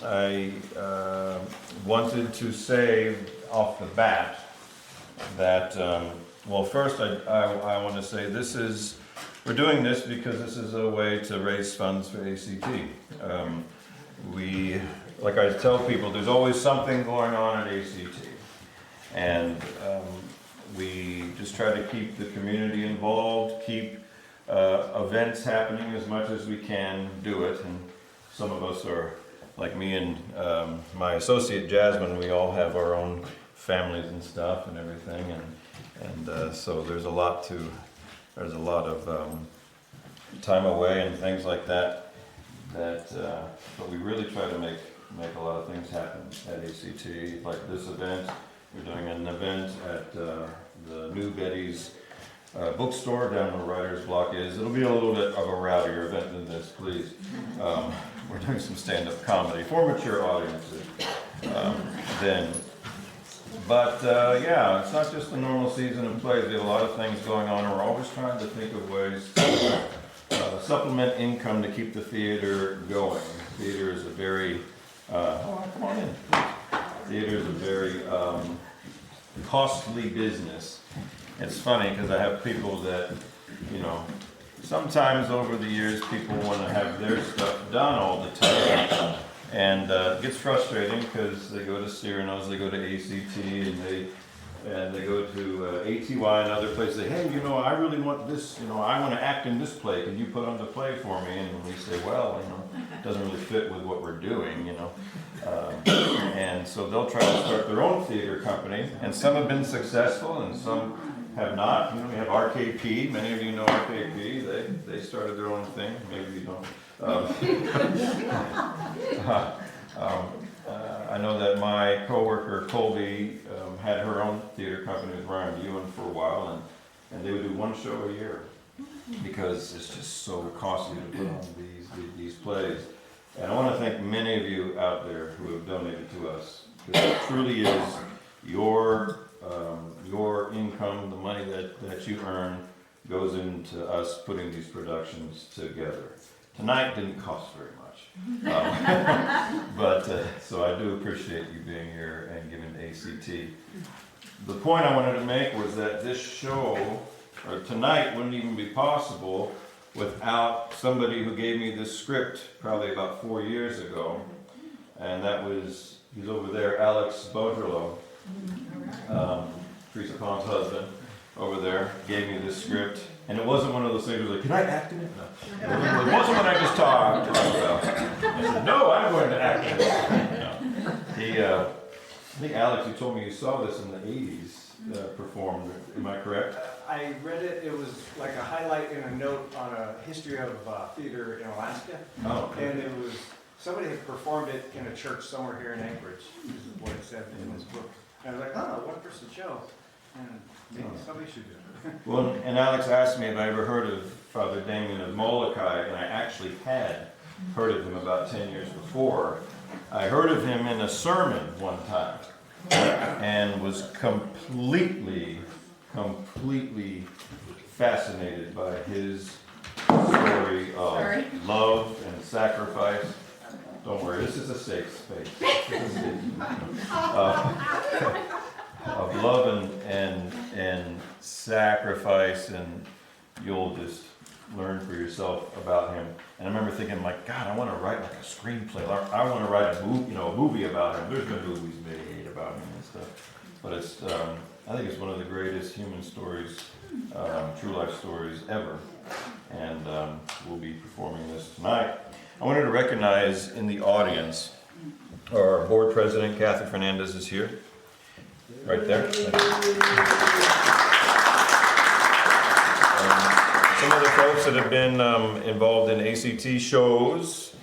I wanted to say off the bat that, well, first I want to say we're doing this because this is a way to raise funds for ACT. Like I tell people, there's always something going on at ACT. And we just try to keep the community involved, keep events happening as much as we can do it. And some of us are, like me and my associate Jasmine, we all have our own families and stuff and everything. And so there's a lot of time away and things like that. But we really try to make a lot of things happen at ACT, like this event. We're doing an event at the New Betty's bookstore down where Writer's Block is. It'll be a little bit of a rowdier event than this, please. We're doing some stand-up comedy for mature audiences then. But yeah, it's not just the normal season of plays. We have a lot of things going on, and we're always trying to think of ways to supplement income to keep the theater going. Theater is a very come on in. Theater is a very costly business. It's funny because I have people that, sometimes over the years people want to have their stuff done all the time. And it gets frustrating because they go to Cyrano's, they go to ACT, and they go to ATY and other places. They say, hey, I really want this, I want to act in this play. Can you put on the play for me? And we say, well, it doesn't really fit with what we're doing, And so they'll try to start their own theater company, and some have been successful and some have not. We have RKP. Many of you know RKP. They started their own thing. Maybe you don't. I know that my coworker Colby had her own theater company with Ryan Ewan for a while, and they would do one show a year because it's just so costly to put on these plays. And I want to thank many of you out there who have donated to us, because it truly is your income, the money that you earn goes into us putting these productions together. Tonight didn't cost very much, but so I do appreciate you being here and giving to ACT. The point I wanted to make was that this show, or tonight, wouldn't even be possible without somebody who gave me this script probably about 4 years ago, and he's over there, Alex Beaudreault, Teresa Pond's husband, over there, gave me this script. And it wasn't one of those things where like, can I act in it? No. It wasn't what I just talked about. I said, no, I'm going to act in it. No. I think Alex, you told me you saw this in the 80s performed. Am I correct? I read it. It was like a highlight in a note on a history of theater in Alaska. Oh, okay. And it was, somebody had performed it in a church somewhere here in Anchorage. This is what it said in this book. And I was like, oh, one-person show. And maybe somebody should do it. Well, and Alex asked me if I ever heard of Father Damien of Molokai, and I actually had heard of him about 10 years before. I heard of him in a sermon one time, and was completely fascinated by his story of love and sacrifice. Don't worry, this is a safe space. Of love and sacrifice, and you'll just learn for yourself about him. And I remember thinking, like, God, I want to write like a screenplay. I want to write a movie about him. There's been movies made about him and stuff, but it's I think it's one of the greatest human stories, true life stories ever. And we'll be performing this tonight. I wanted to recognize in the audience our board president, Matt Fernandez, is here. Right there. Some of the folks that have been involved in ACT shows.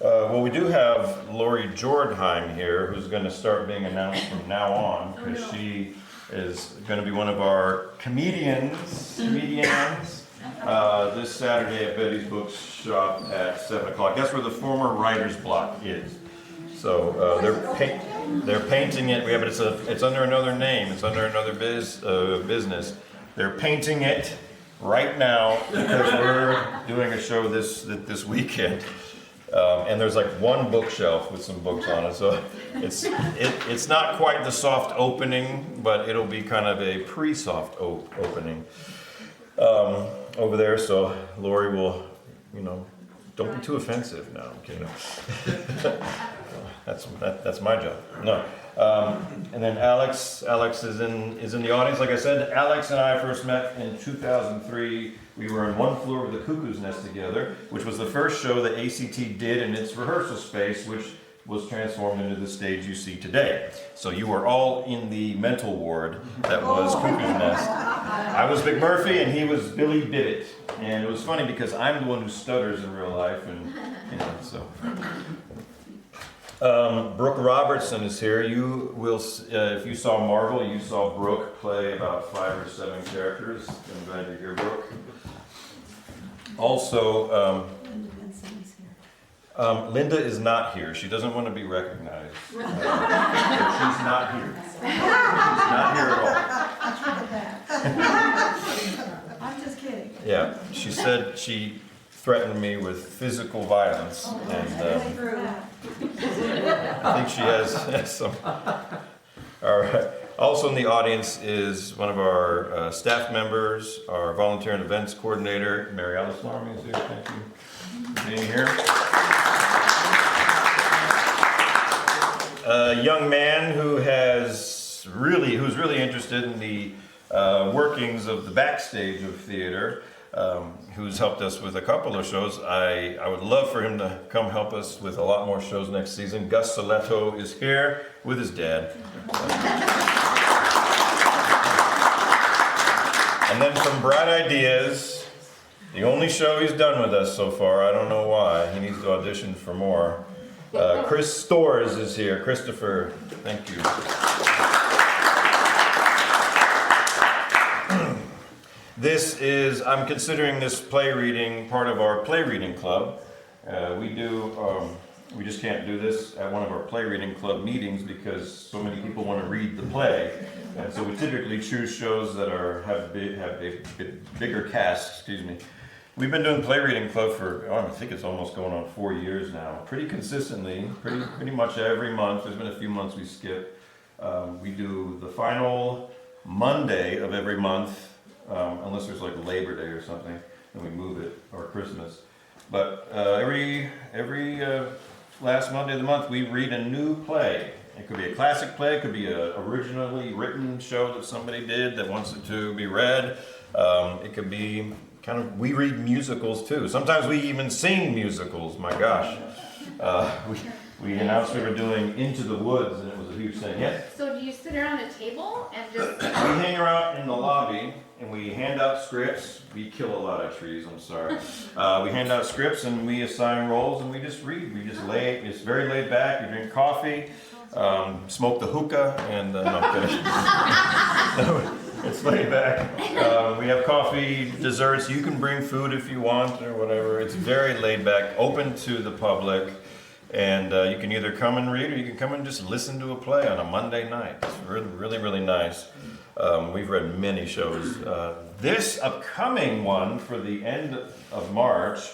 Well, we do have Lori Jordheim here, who's going to start being announced from now on, because she is going to be one of our comedians this Saturday at Betty's Bookshop at 7 o'clock. That's where the former Writer's Block is. So they're painting it. It's under another name. It's under another business. They're painting it right now because we're doing a show this weekend. And there's like one bookshelf with some books on it, so it's not quite the soft opening, but it'll be kind of a pre-soft opening over there. So Lori will, don't be too offensive. No, I'm kidding. That's my job. No. And then Alex is in the audience. Like I said, Alex and I first met in 2003. We were in One Floor of the Cuckoo's Nest together, which was the first show that ACT did in its rehearsal space, which was transformed into the stage you see today. So you were all in the mental ward that was Cuckoo's Nest. I was McMurphy and he was Billy Bibbit. And it was funny because I'm the one who stutters in real life, and so. Brooke Robertson is here. You will, if you saw Marvel, you saw Brooke play about 5 or 7 characters. I'm glad you're here, Brooke. Also, Linda is not here. She doesn't want to be recognized. So she's not here. She's not here at all. I'm just kidding. Yeah, she said she threatened me with physical violence, and I think she has some. All right. Also in the audience is one of our staff members, our volunteer and events coordinator, Mary Alice Larming is here. Thank you for being here. A young man who's really interested in the workings of the backstage of theater, who's helped us with a couple of shows. I would love for him to come help us with a lot more shows next season. Gus Soletto is here with his dad. And then from Bright Ideas, the only show he's done with us so far, I don't know why, he needs to audition for more. Chris Storrs is here. Christopher, thank you. I'm considering this play reading part of our play reading club. We just can't do this at one of our play reading club meetings because so many people want to read the play. And so we typically choose shows that have a bigger cast, We've been doing play reading club for, I think it's almost going on 4 years now. Pretty consistently, pretty much every month. There's been a few months we skip. We do the final Monday of every month. Unless there's like Labor Day or something, and we move it, or Christmas. But every last Monday of the month, we read a new play. It could be a classic play, it could be an originally written show that somebody did that wants it to be read. It could be we read musicals too. Sometimes we even sing musicals, my gosh. We announced we were doing Into the Woods, and it was a huge thing. Yes? So do you sit around a table and just... We hang around in the lobby, and we hand out scripts. We kill a lot of trees, I'm sorry. We hand out scripts, and we assign roles, and we just read. It's very laid back. You drink coffee, smoke the hookah, and no, I'm kidding. It's laid back. We have coffee, desserts. You can bring food if you want, or whatever. It's very laid back, open to the public. And you can either come and read, or you can come and just listen to a play on a Monday night. It's really, really, really nice. We've read many shows. This upcoming one for the end of March,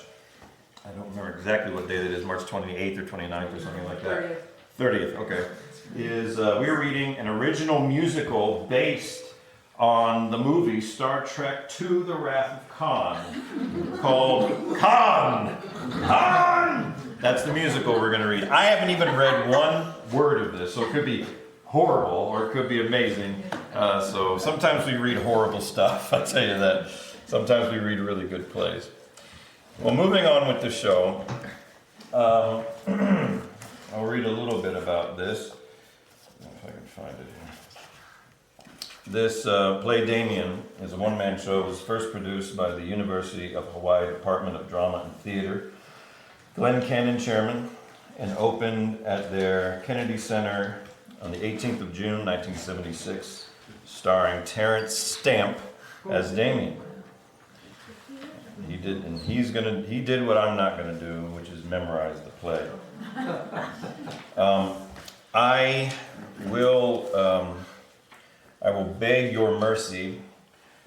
I don't remember exactly what day it is, March 28th or 29th or something like that. 30th, okay. We're reading an original musical based on the movie Star Trek II: The Wrath of Khan, called Khan! Khan! That's the musical we're going to read. I haven't even read one word of this, so it could be horrible or it could be amazing. So sometimes we read horrible stuff, I'll tell you that. Sometimes we read really good plays. Well, moving on with the show, I'll read a little bit about this, if I can find it here. This play, Damien, is a one-man show. It was first produced by the University of Hawaii Department of Drama and Theater. Glenn Cannon chairman, and opened at their Kennedy Center on the 18th of June, 1976, starring Terrence Stamp as Damien. He did what I'm not gonna do, which is memorize the play. I will beg your mercy,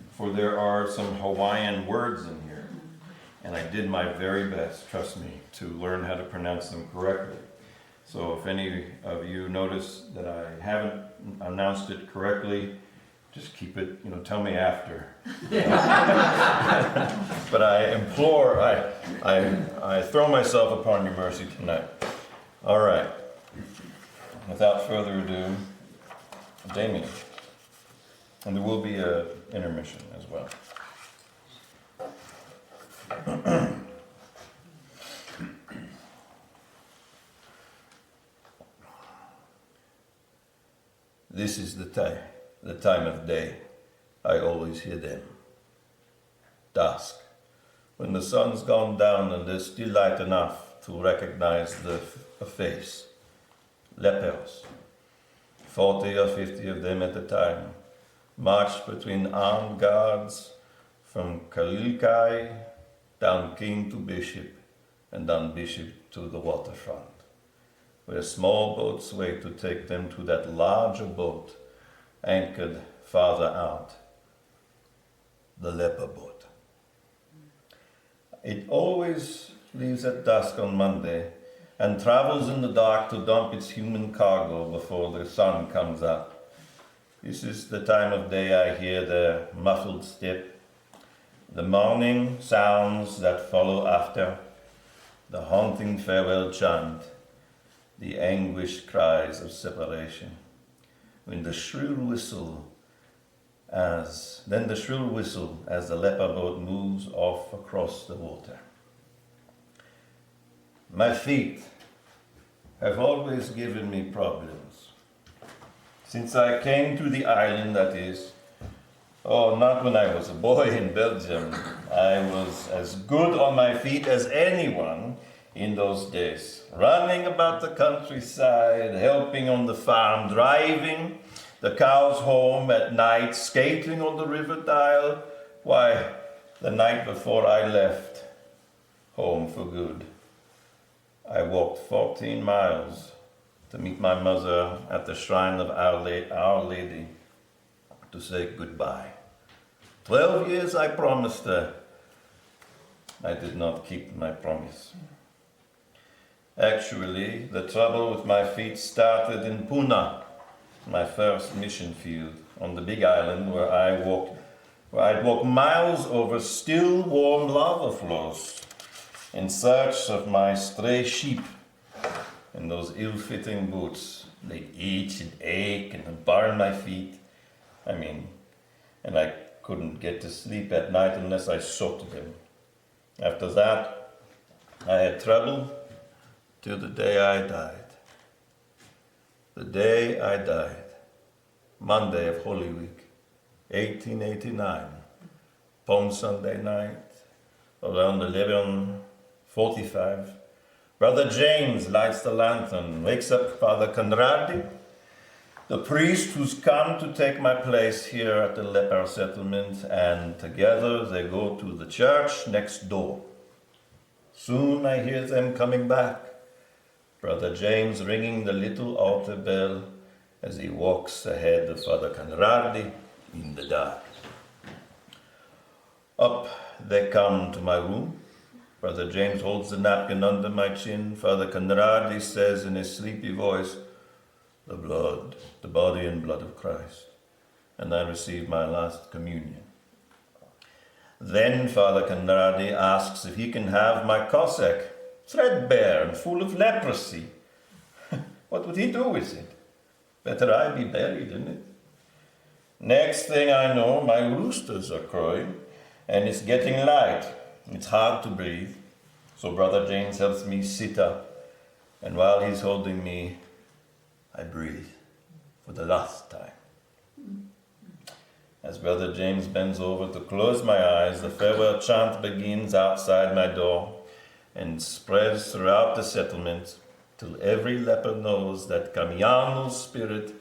for there are some Hawaiian words in here. and I did my very best, trust me, to learn how to pronounce them correctly. So if any of you notice that I haven't announced it correctly, just keep it, tell me after. But I implore, I throw myself upon your mercy tonight. All right. Without further ado, Damien. And there will be an intermission as well. This is the time of day. I always hear them. Dusk, when the sun's gone down and there's still light enough to recognize a face. Lepers, 40 or 50 of them at a time, marched between armed guards from Kalilkai down King to Bishop, and down Bishop to the waterfront, where small boats wait to take them to that larger boat anchored farther out, the leper boat. It always leaves at dusk on Monday and travels in the dark to dump its human cargo before the sun comes up. This is the time of day I hear their muffled step, the morning sounds that follow after, the haunting farewell chant, the anguished cries of separation. When the shrill whistle as the leper boat moves off across the water. My feet have always given me problems. Since I came to the island, that is. Oh, not when I was a boy in Belgium. I was as good on my feet as anyone in those days, running about the countryside, helping on the farm, driving the cows home at night, skating on the river Dial. Why, the night before I left home for good, I walked 14 miles to meet my mother at the shrine of Our Lady to say goodbye. 12 years I promised her. I did not keep my promise. Actually, the trouble with my feet started in Puna, my first mission field on the Big Island, where I'd walk miles over still warm lava flows in search of my stray sheep in those ill-fitting boots. They itch and ache and burn my feet. And I couldn't get to sleep at night unless I soaked them. After that, I had trouble till the day I died. The day I died, Monday of Holy Week, 1889, Palm Sunday night, around 11:45, Brother James lights the lantern, wakes up Father Conradi, the priest who's come to take my place here at the leper settlement, and together they go to the church next door. Soon I hear them coming back, Brother James ringing the little altar bell as he walks ahead of Father Conradi in the dark. Up they come to my room. Brother James holds the napkin under my chin. Father Conradi says in his sleepy voice, "The blood, the body and blood of Christ." And I receive my last communion. Then Father Conradi asks if he can have my Cossack, threadbare and full of leprosy. What would he do with it? Better I be buried in it. Next thing I know, my roosters are crowing, and it's getting light. It's hard to breathe. So Brother James helps me sit up, and while he's holding me, I breathe for the last time. As Brother James bends over to close my eyes, the farewell chant begins outside my door and spreads throughout the settlement till every leper knows that Kamiano's spirit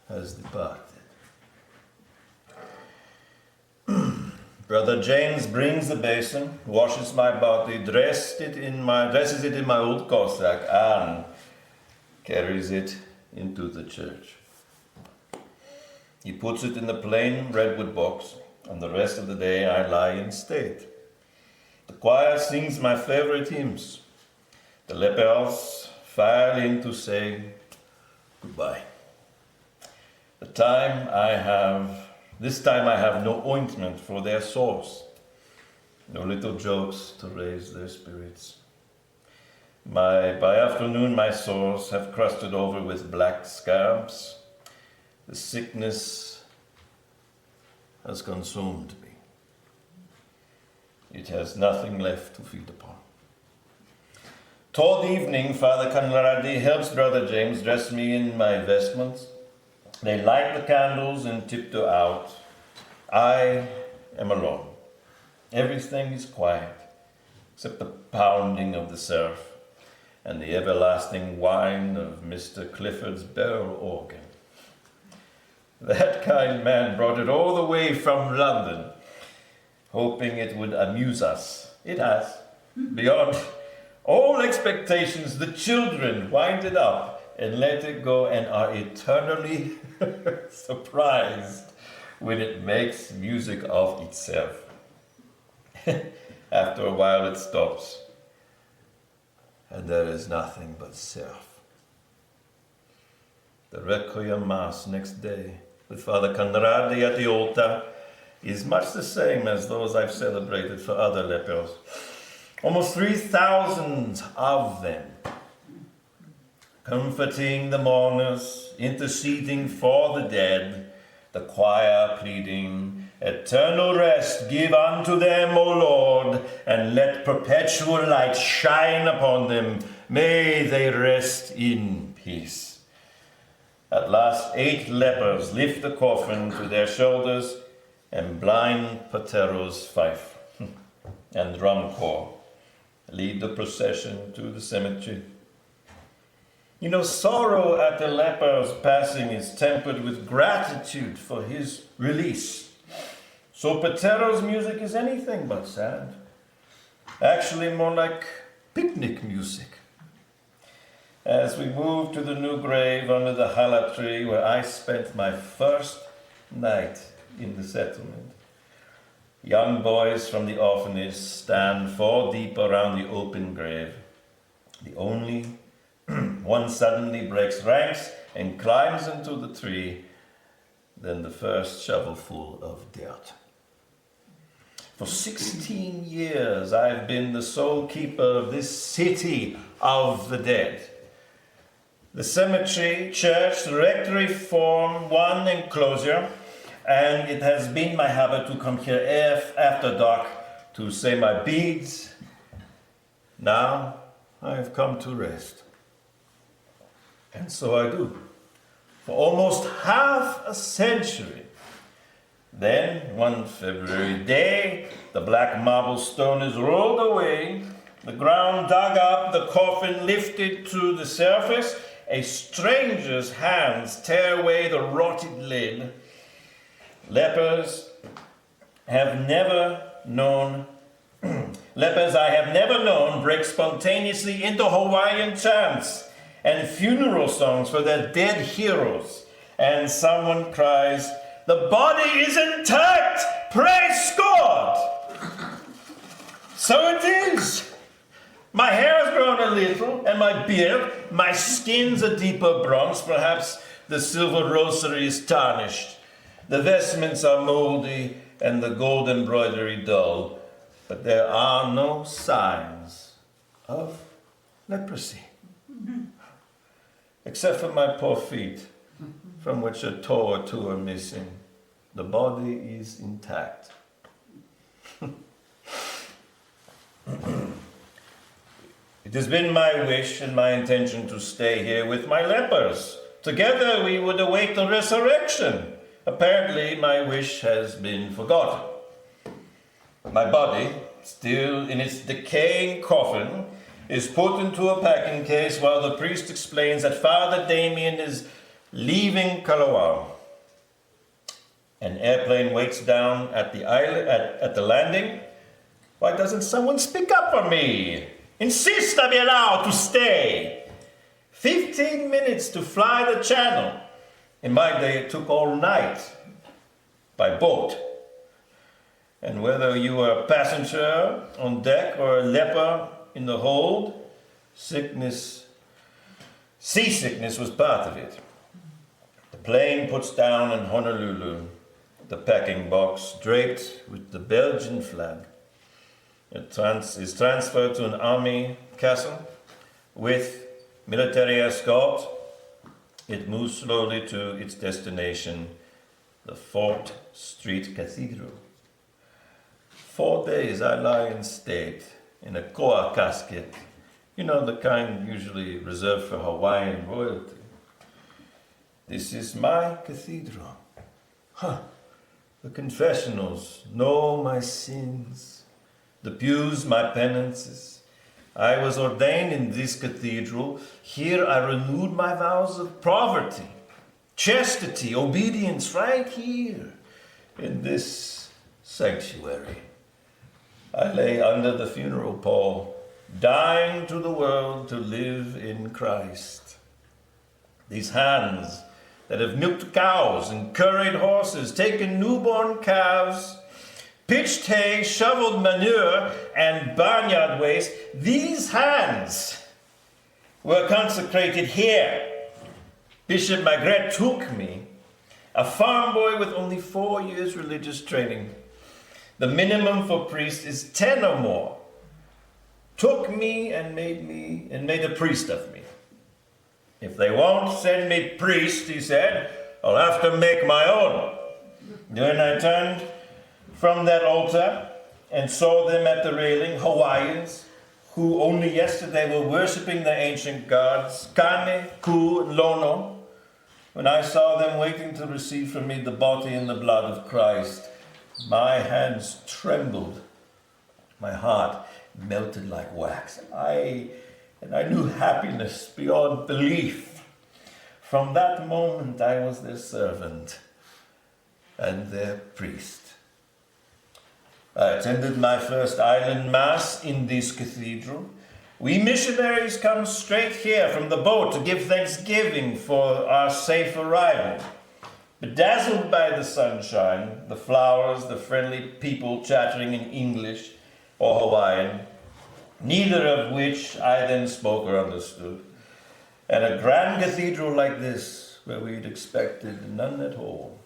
has departed. Brother James brings the basin, washes my body, dresses it in my old Cossack, and carries it into the church. He puts it in the plain redwood box, and the rest of the day I lie in state. The choir sings my favorite hymns. The lepers file in to say goodbye. This time I have no ointment for their sores, no little jokes to raise their spirits. By afternoon my sores have crusted over with black scabs. The sickness has consumed me. It has nothing left to feed upon. Toward evening, Father Conradi helps Brother James dress me in my vestments. They light the candles and tiptoe out. I am alone. Everything is quiet, except the pounding of the surf and the everlasting whine of Mr. Clifford's barrel organ. That kind man brought it all the way from London, hoping it would amuse us. It has. Beyond all expectations, the children wind it up and let it go and are eternally surprised when it makes music of itself. After a while it stops, and there is nothing but self. The Requiem Mass next day with Father Conradi at the altar is much the same as those I've celebrated for other lepers. Almost 3,000 of them, comforting the mourners, interceding for the dead, the choir pleading, eternal rest give unto them, O Lord, and let perpetual light shine upon them. May they rest in peace. At last 8 lepers lift the coffin to their shoulders, and blind pateros fife and drum corps lead the procession to the cemetery. You know, sorrow at the leper's passing is tempered with gratitude for his release. So Patero's music is anything but sad. Actually more like picnic music. As we move to the new grave under the hala tree where I spent my first night in the settlement, young boys from the orphanage stand 4 deep around the open grave. The only one suddenly breaks ranks and climbs into the tree, then the first shovelful of dirt. For 16 years I've been the sole keeper of this city of the dead. The cemetery, church, the rectory form one enclosure, and it has been my habit to come here after dark to say my beads. Now I have come to rest. And so I do, for almost half a century. Then, one February day, the black marble stone is rolled away, the ground dug up, the coffin lifted to the surface, a stranger's hands tear away the rotted lid. Lepers I have never known break spontaneously into Hawaiian chants and funeral songs for their dead heroes. And someone cries, "The body is intact! Praise God!" So it is. My hair has grown a little, and my beard, my skin's a deeper bronze. Perhaps the silver rosary is tarnished. The vestments are moldy, and the gold embroidery dull. But there are no signs of leprosy. Except for my poor feet, from which a toe or two are missing. The body is intact. It has been my wish and my intention to stay here with my lepers. Together we would await the resurrection. Apparently my wish has been forgotten. My body, still in its decaying coffin, is put into a packing case while the priest explains that Father Damien is leaving Kalawao. An airplane waits down at the island, at the landing. Why doesn't someone speak up for me? Insist I be allowed to stay. 15 minutes to fly the channel. In my day, it took all night by boat. And whether you were a passenger on deck or a leper in the hold, seasickness was part of it. The plane puts down in Honolulu, the packing box draped with the Belgian flag. It is transferred to an army castle with military escort. It moves slowly to its destination, the 4th Street Cathedral. 4 days I lie in state in a koa casket, you know, the kind usually reserved for Hawaiian royalty. This is my cathedral. The confessionals know my sins, the pews my penances. I was ordained in this cathedral. Here I renewed my vows of poverty, chastity, obedience, right here in this sanctuary. I lay under the funeral pall, dying to the world to live in Christ. These hands that have milked cows and curried horses, taken newborn calves, pitched hay, shoveled manure, and barnyard waste, these hands were consecrated here. Bishop Magret took me, a farm boy with only 4 years religious training. The minimum for priest is 10 or more. Took me and made a priest of me. If they won't send me priest, he said, I'll have to make my own. Then I turned from that altar and saw them at the railing, Hawaiians, who only yesterday were worshipping the ancient gods, Kane, Ku, and Lono. When I saw them waiting to receive from me the body and the blood of Christ, my hands trembled. My heart melted like wax. I knew happiness beyond belief. From that moment, I was their servant and their priest. I attended my first island mass in this cathedral. We missionaries come straight here from the boat to give thanksgiving for our safe arrival. Bedazzled by the sunshine, the flowers, the friendly people chattering in English or Hawaiian, neither of which I then spoke or understood, and a grand cathedral like this, where we'd expected none at all.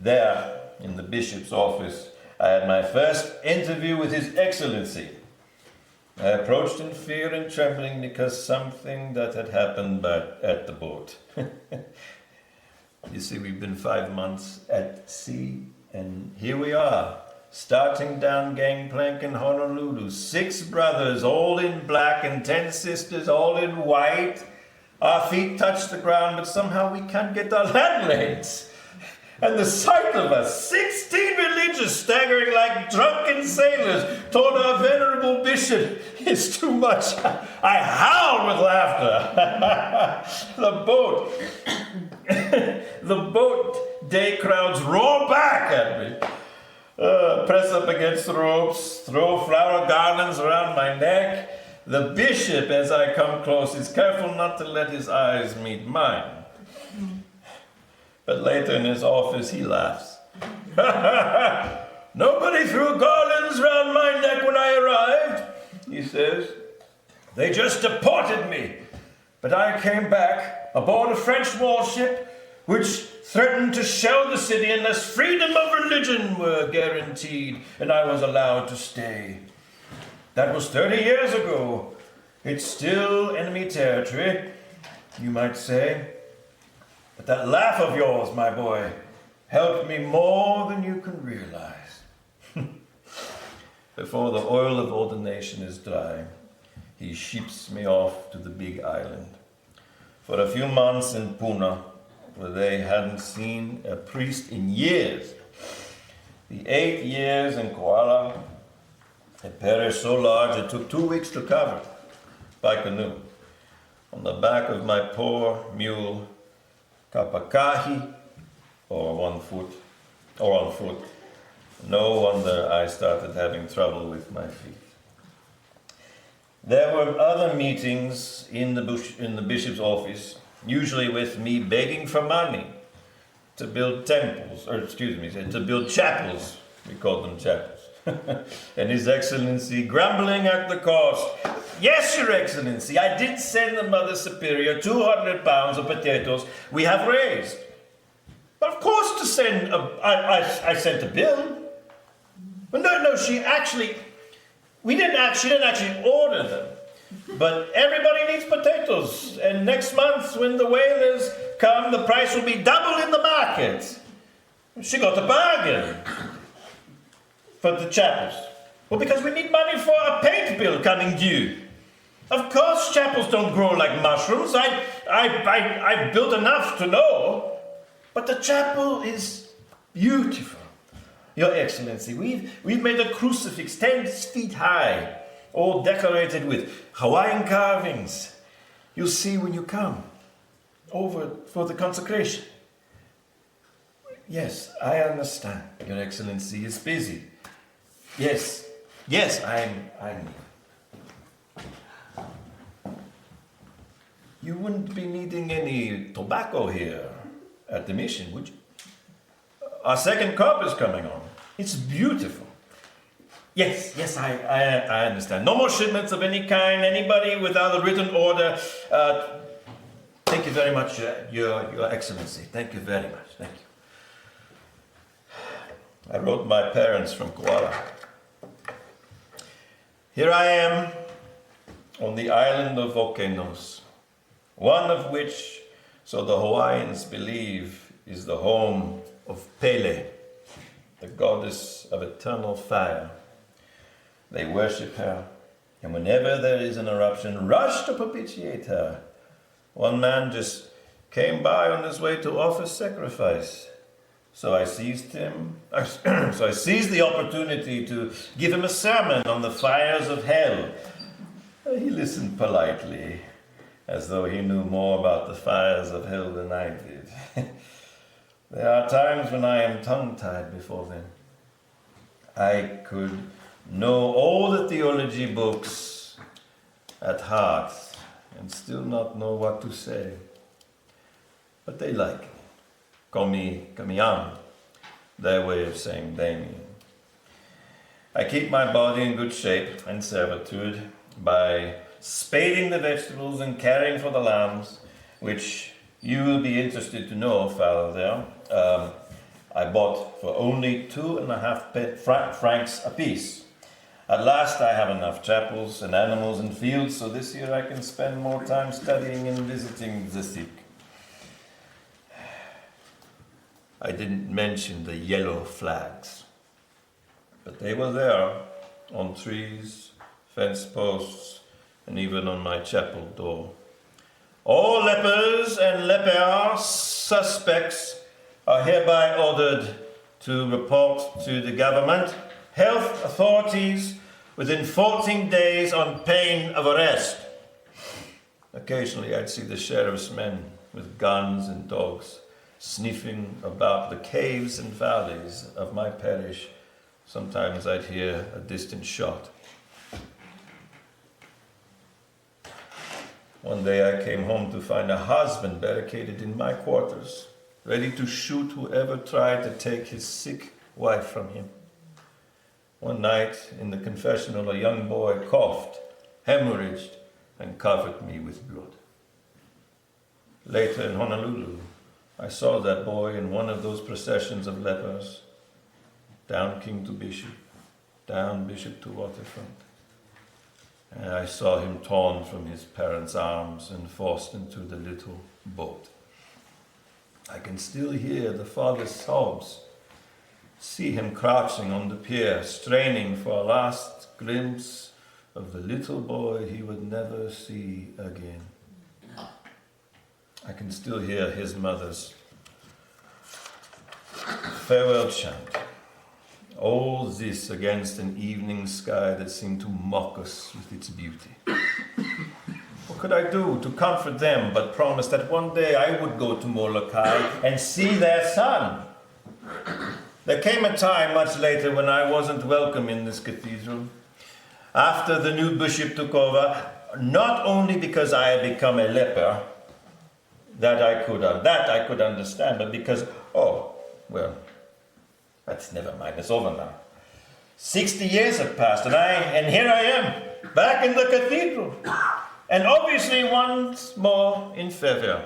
There, in the bishop's office, I had my first interview with His Excellency. I approached in fear and trembling because something that had happened at the boat. You see, we've been 5 months at sea, and here we are, starting down Gangplank in Honolulu. 6 brothers, all in black, and 10 sisters, all in white. Our feet touch the ground, but somehow we can't get our land legs. And the sight of us, 16 religious, staggering like drunken sailors toward our venerable bishop is too much. I howl with laughter. The boat day crowds roar back at me. Press up against the ropes, throw flower garlands around my neck. The bishop, as I come close, is careful not to let his eyes meet mine. But later in his office, he laughs. Nobody threw garlands round my neck when I arrived, he says. They just deported me. But I came back aboard a French warship which threatened to shell the city unless freedom of religion were guaranteed and I was allowed to stay. That was 30 years ago. It's still enemy territory, you might say. But that laugh of yours, my boy, helped me more than you can realize. Before the oil of ordination is dry, he ships me off to the big island. For a few months in Puna, where they hadn't seen a priest in years. The 8 years in Koala had perished so large it took 2 weeks to cover by canoe. On the back of my poor mule, Kapakahi, or on foot. No wonder I started having trouble with my feet. There were other meetings in the bishop's office, usually with me begging for money, to build temples, to build chapels. We call them chapels. And His Excellency grumbling at the cost. Yes, Your Excellency, I did send the Mother Superior 200 pounds of potatoes we have raised. But of course I sent a bill. Well, no, she didn't actually order them. But everybody needs potatoes. And next month, when the whalers come, the price will be double in the market. She got a bargain for the chapels. Well, because we need money for a paint bill coming due. Of course, chapels don't grow like mushrooms. I've built enough to know. But the chapel is beautiful. Your Excellency, we've made a crucifix 10 feet high, all decorated with Hawaiian carvings. You'll see when you come over for the consecration. Yes, I understand. Your Excellency is busy. Yes, I'm. You wouldn't be needing any tobacco here at the mission, would you? Our second crop is coming on. It's beautiful. Yes, I understand. No more shipments of any kind. Anybody without a written order. Thank you very much, Your Excellency. Thank you very much. Thank you. I wrote my parents from Koala. Here I am on the island of volcanoes, one of which, so the Hawaiians believe, is the home of Pele, the goddess of eternal fire. They worship her, and whenever there is an eruption, rush to propitiate her. One man just came by on his way to offer sacrifice. So I seized the opportunity to give him a sermon on the fires of hell. He listened politely, as though he knew more about the fires of hell than I did. There are times when I am tongue-tied before them. I could know all the theology books at heart and still not know what to say. But they like me. Kamiam, their way of saying Damien. I keep my body in good shape and servitude by spading the vegetables and caring for the lambs, which you will be interested to know, Father. I bought for only 2.5 francs apiece. At last I have enough chapels and animals and fields, so this year I can spend more time studying and visiting the sick. I didn't mention the yellow flags, but they were there on trees, fence posts, and even on my chapel door. All lepers and leper suspects are hereby ordered to report to the government health authorities within 14 days on pain of arrest. Occasionally I'd see the sheriff's men with guns and dogs sniffing about the caves and valleys of my parish. Sometimes I'd hear a distant shot. One day I came home to find a husband barricaded in my quarters, ready to shoot whoever tried to take his sick wife from him. One night in the confessional, a young boy coughed, hemorrhaged, and covered me with blood. Later in Honolulu, I saw that boy in one of those processions of lepers, down King to Bishop, down Bishop to Waterfront. And I saw him torn from his parents' arms and forced into the little boat. I can still hear the father's sobs, see him crouching on the pier, straining for a last glimpse of the little boy he would never see again. I can still hear his mother's farewell chant. All this against an evening sky that seemed to mock us with its beauty. What could I do to comfort them but promise that one day I would go to Molokai and see their son? There came a time much later when I wasn't welcome in this cathedral. After the new bishop took over, not only because I had become a leper, that I could understand, but because Oh, well, that's never mind. It's over now. 60 years have passed, and here I am, back in the cathedral, and obviously once more in Fairview.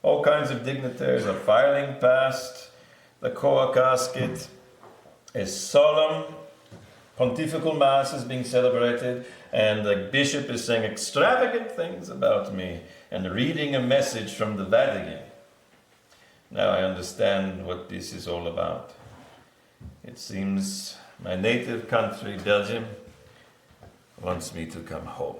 All kinds of dignitaries are filing past. The core casket is solemn. Pontifical Mass is being celebrated, and the bishop is saying extravagant things about me and reading a message from the Vatican. Now I understand what this is all about. It seems my native country, Belgium, wants me to come home.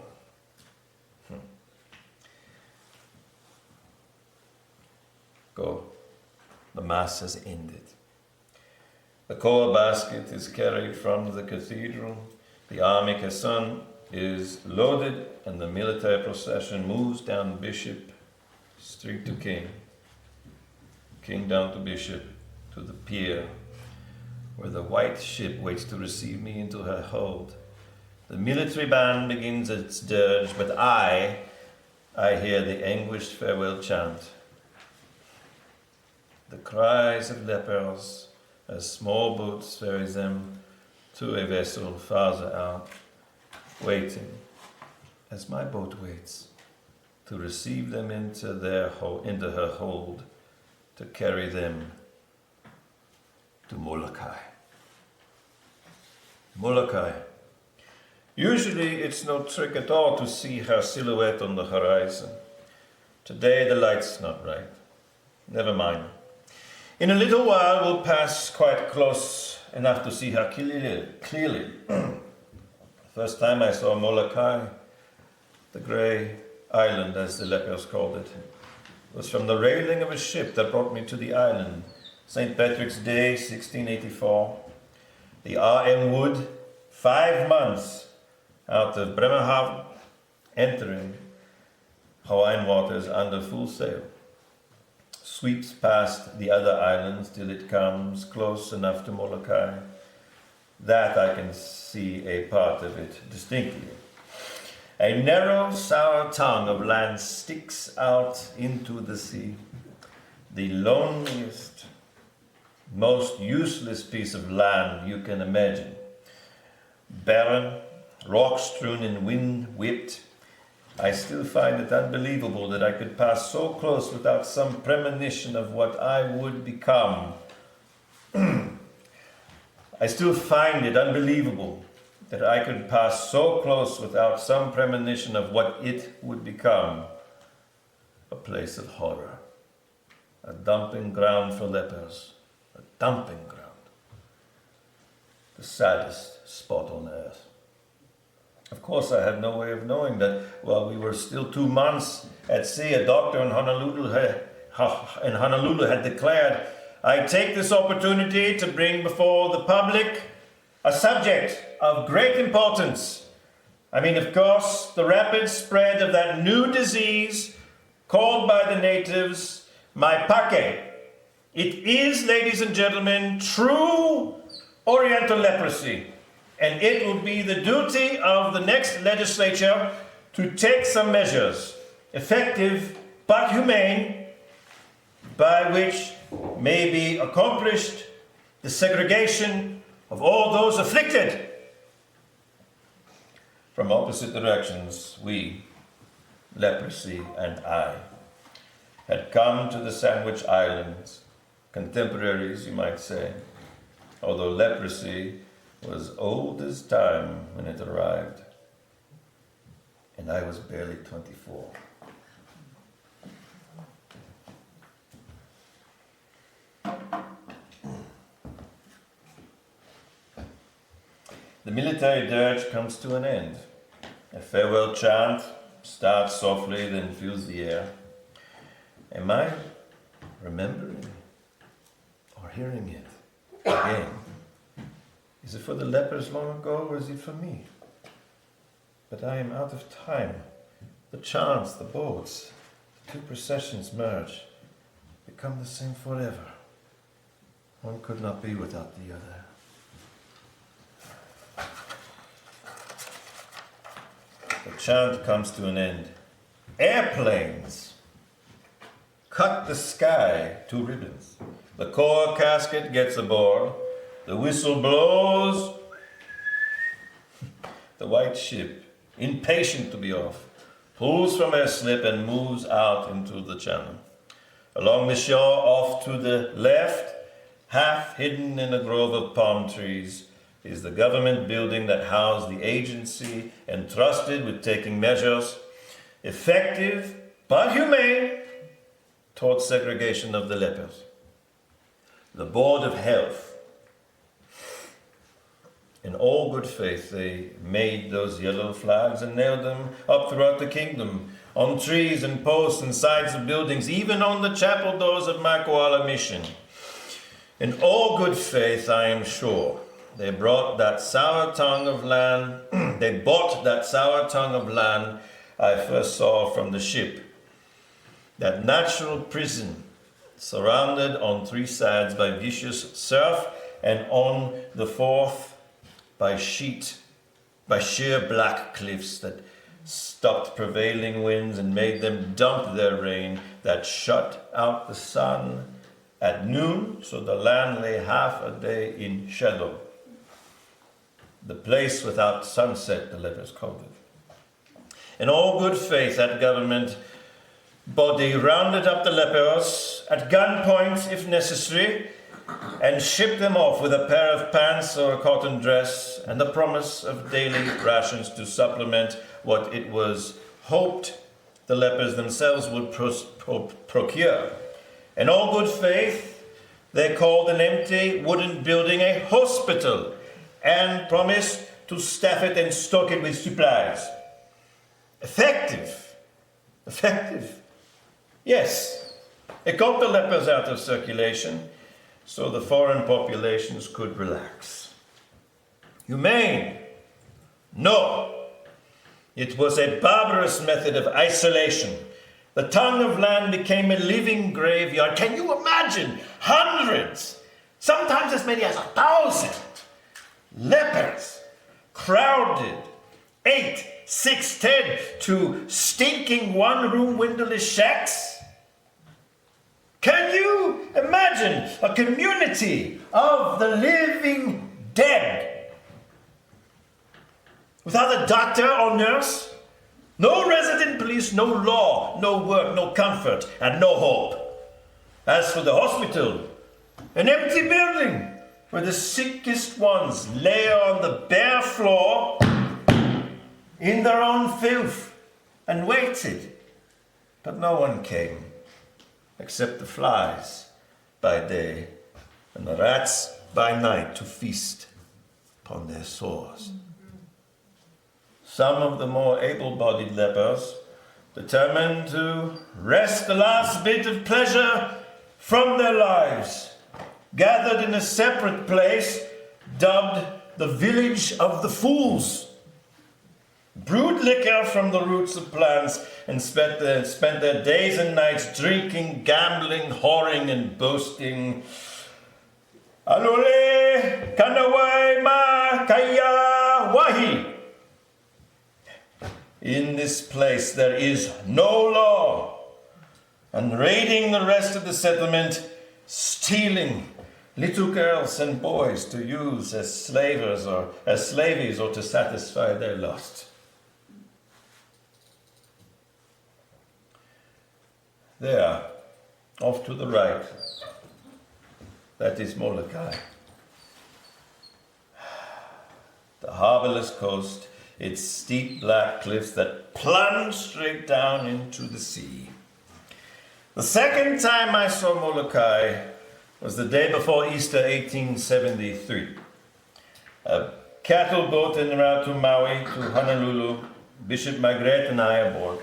Go. The Mass has ended. The core basket is carried from the cathedral. The army caisson is loaded, and the military procession moves down Bishop Street to King. King down to Bishop, to the pier, where the white ship waits to receive me into her hold. The military band begins its dirge, but I hear the anguished farewell chant. The cries of lepers as small boats ferry them to a vessel farther out, waiting, as my boat waits, to receive them into her hold, to carry them to Molokai. Molokai. Usually it's no trick at all to see her silhouette on the horizon. Today the light's not right. Never mind. In a little while we'll pass quite close enough to see her clearly. First time I saw Molokai, the grey island as the lepers called it, was from the railing of a ship that brought me to the island. St. Patrick's Day, 1684. The R.M. Wood, 5 months out of Bremerhaven, entering Hawaiian waters under full sail. Sweeps past the other islands till it comes close enough to Molokai. That I can see a part of it distinctly. A narrow, sour tongue of land sticks out into the sea. The loneliest, most useless piece of land you can imagine. Barren, rock-strewn and wind-whipped. I still find it unbelievable that I could pass so close without some premonition of what I would become. I still find it unbelievable that I could pass so close without some premonition of what it would become. A place of horror. A dumping ground for lepers. A dumping ground. The saddest spot on earth. Of course, I had no way of knowing that while we were still 2 months at sea, a doctor in Honolulu had declared, I take this opportunity to bring before the public a subject of great importance. I mean, of course, the rapid spread of that new disease called by the natives maipake. It is, ladies and gentlemen, true Oriental leprosy. And it will be the duty of the next legislature to take some measures, effective but humane, by which may be accomplished the segregation of all those afflicted. From opposite directions, we, leprosy and I, had come to the Sandwich Islands, contemporaries, you might say, although leprosy was old as time when it arrived, and I was barely 24. The military dirge comes to an end. A farewell chant starts softly, then fills the air. Am I remembering or hearing it again? Is it for the lepers long ago, or is it for me? But I am out of time. The chants, the boats, the 2 processions merge, become the same forever. One could not be without the other. The chant comes to an end. Airplanes! cut the sky to ribbons. The core casket gets aboard. The whistle blows. The white ship, impatient to be off, pulls from her slip and moves out into the channel. Along the shore, off to the left, half hidden in a grove of palm trees, is the government building that housed the agency entrusted with taking measures, effective but humane, towards segregation of the lepers. The Board of Health. In all good faith, they made those yellow flags and nailed them up throughout the kingdom, on trees and posts and sides of buildings, even on the chapel doors of Makoala Mission. In all good faith, I am sure, they brought that sour tongue of land, they bought that sour tongue of land I first saw from the ship. That natural prison, surrounded on three sides by vicious surf, and on the fourth by sheer black cliffs that stopped prevailing winds and made them dump their rain, that shut out the sun at noon, so the land lay half a day in shadow. The place without sunset, the lepers called it. In all good faith, that government body rounded up the lepers at gunpoint if necessary, and shipped them off with a pair of pants or a cotton dress and the promise of daily rations to supplement what it was hoped the lepers themselves would procure. In all good faith, they called an empty wooden building a hospital and promised to staff it and stock it with supplies. Effective. Yes, it got the lepers out of circulation, so the foreign populations could relax. Humane? No. It was a barbarous method of isolation. The tongue of land became a living graveyard. Can you imagine? Hundreds, sometimes as many as 1,000 lepers crowded 8, 6, 10 to stinking one-room windowless shacks. Can you imagine a community of the living dead without a doctor or nurse? No resident police, no law, no work, no comfort, and no hope. As for the hospital, an empty building where the sickest ones lay on the bare floor in their own filth and waited. But no one came, except the flies by day and the rats by night to feast upon their sores. Some of the more able-bodied lepers, determined to wrest the last bit of pleasure from their lives, gathered in a separate place dubbed the Village of the Fools, brewed liquor from the roots of plants, and spent their days and nights drinking, gambling, whoring, and boasting. Alole kanawai ma kaya wahi. In this place there is no law, and raiding the rest of the settlement, stealing little girls and boys to use as slaves or to satisfy their lust. There, off to the right, that is Molokai. The harbourless coast, its steep black cliffs that plunge straight down into the sea. The second time I saw Molokai was the day before Easter 1873. A cattle boat en route to Maui, to Honolulu, Bishop Magret and I aboard,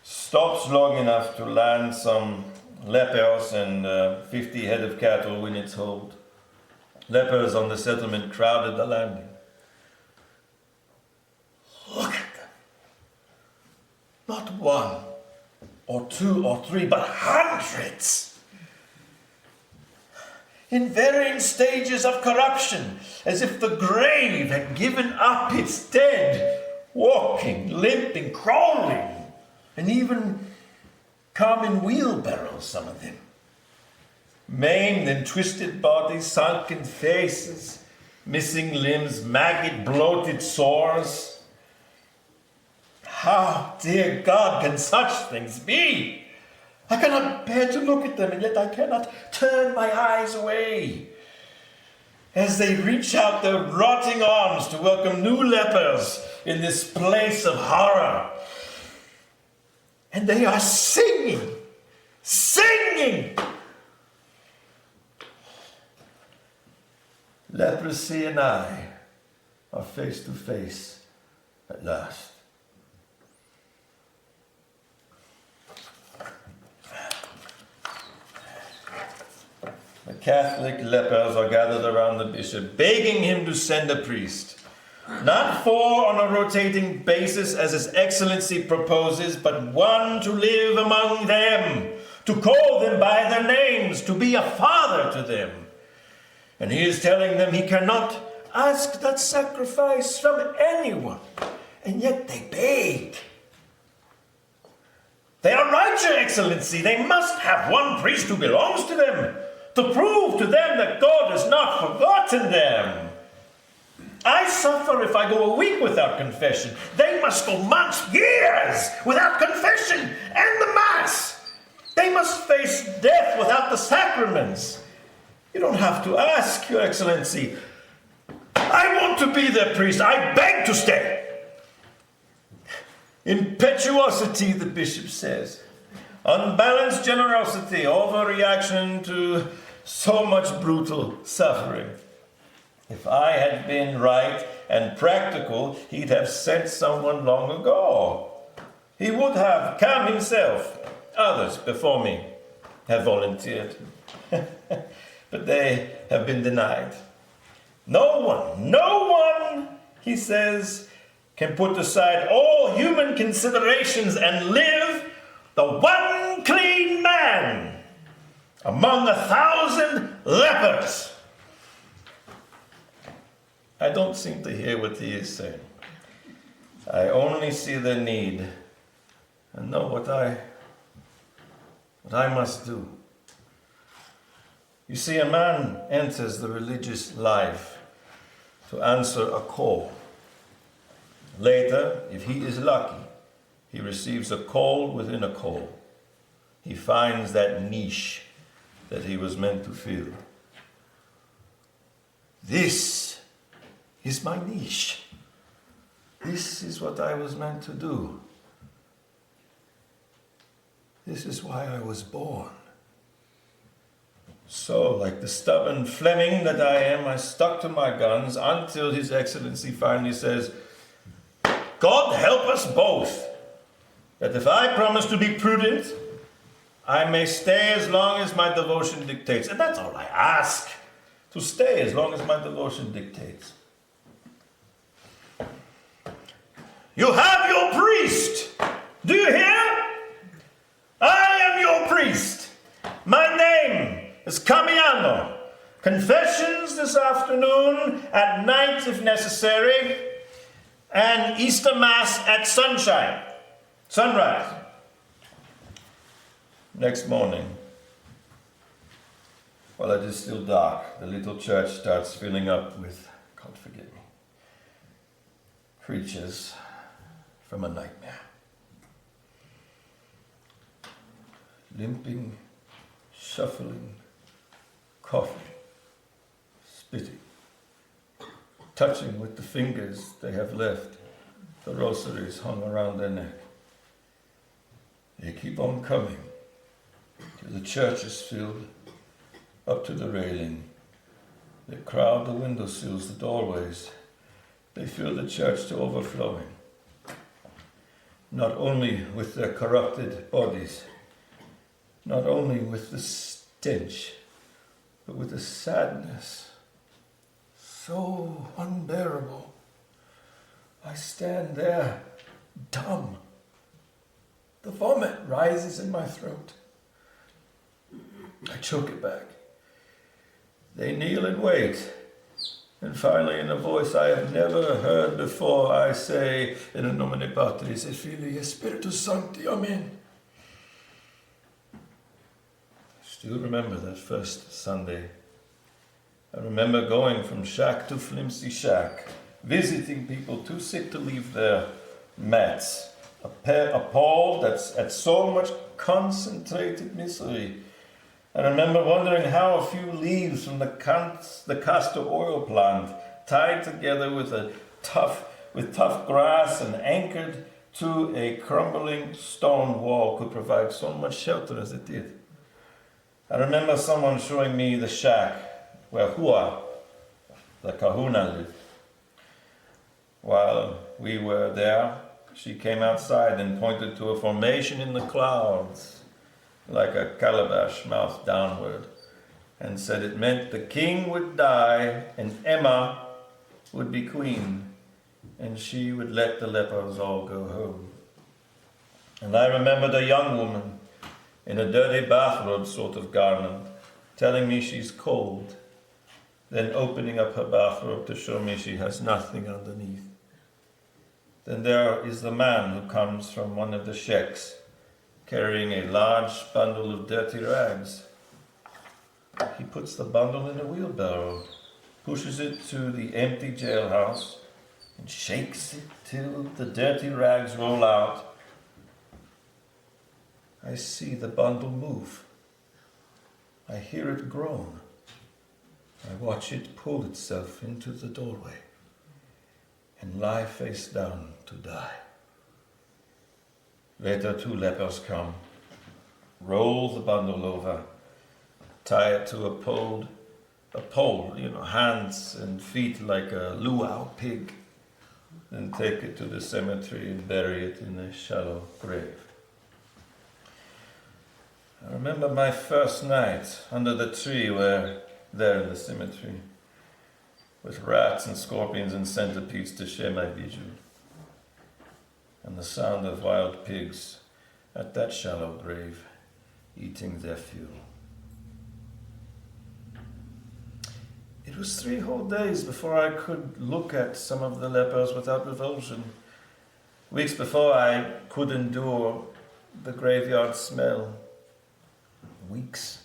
stops long enough to land some lepers and 50 head of cattle in its hold. Lepers on the settlement crowded the landing. Look at them. Not one or two or three, but hundreds. In varying stages of corruption, as if the grave had given up its dead, walking, limping, crawling, and even come in wheelbarrows, some of them. Maimed and twisted bodies, sunken faces, missing limbs, maggot, bloated sores. How, dear God, can such things be? I cannot bear to look at them, and yet I cannot turn my eyes away. As they reach out their rotting arms to welcome new lepers in this place of horror. And they are singing. Leprosy and I are face to face at last. The Catholic lepers are gathered around the bishop, begging him to send a priest. Not 4 on a rotating basis as His Excellency proposes, but one to live among them, to call them by their names, to be a father to them. And he is telling them he cannot ask that sacrifice from anyone, and yet they beg. They are right, Your Excellency. They must have one priest who belongs to them, to prove to them that God has not forgotten them. I suffer if I go a week without confession. They must go months, years without confession and the Mass. They must face death without the sacraments. You don't have to ask, Your Excellency. I want to be their priest. I beg to stay. Impetuosity, the bishop says. Unbalanced generosity, overreaction to so much brutal suffering. If I had been right and practical, he'd have sent someone long ago. He would have come himself. Others before me have volunteered. But they have been denied. No one, he says, can put aside all human considerations and live the one clean man among 1,000 lepers. I don't seem to hear what he is saying. I only see the need and know what I must do. You see, a man enters the religious life to answer a call. Later, if he is lucky, he receives a call within a call. He finds that niche that he was meant to fill. This is my niche. This is what I was meant to do. This is why I was born. So, like the stubborn Fleming that I am, I stuck to my guns until His Excellency finally says, God help us both, that if I promise to be prudent, I may stay as long as my devotion dictates. And that's all I ask, to stay as long as my devotion dictates. You have your priest. Do you hear? I am your priest. My name is Camiano. Confessions this afternoon, at night if necessary, and Easter Mass at sunrise. Next morning, while it is still dark, the little church starts filling up with, God forgive me, creatures from a nightmare. Limping, shuffling, coughing, spitting, touching with the fingers they have left the rosaries hung around their neck. They keep on coming till the church is filled up to the railing. They crowd the windowsills, the doorways. They fill the church to overflowing. Not only with their corrupted bodies, not only with the stench, but with the sadness so unbearable. I stand there, dumb. The vomit rises in my throat. I choke it back. They kneel and wait. And finally, in a voice I have never heard before, I say, in nomine Patris et Filii et Spiritus Sancti, Amen. still remember that first Sunday. I remember going from shack to flimsy shack, visiting people too sick to leave their mats, appalled at so much concentrated misery. I remember wondering how a few leaves from the castor oil plant, tied together with tough grass and anchored to a crumbling stone wall, could provide so much shelter as it did. I remember someone showing me the shack where Hua, the kahuna, lived. While we were there, she came outside and pointed to a formation in the clouds, like a calabash mouth downward, and said it meant the king would die and Emma would be queen, and she would let the lepers all go home. And I remembered a young woman in a dirty bathrobe sort of garment, telling me she's cold, then opening up her bathrobe to show me she has nothing underneath. Then there is the man who comes from one of the shacks, carrying a large bundle of dirty rags. He puts the bundle in a wheelbarrow, pushes it to the empty jailhouse, and shakes it till the dirty rags roll out. I see the bundle move. I hear it groan. I watch it pull itself into the doorway and lie face down to die. Later, 2 lepers come, roll the bundle over, tie it to a pole, hands and feet like a luau pig, then take it to the cemetery and bury it in a shallow grave. I remember my first night under the tree there in the cemetery, with rats and scorpions and centipedes to share my vigil, and the sound of wild pigs at that shallow grave eating their fuel. It was 3 whole days before I could look at some of the lepers without revulsion. Weeks before I could endure the graveyard smell. Weeks.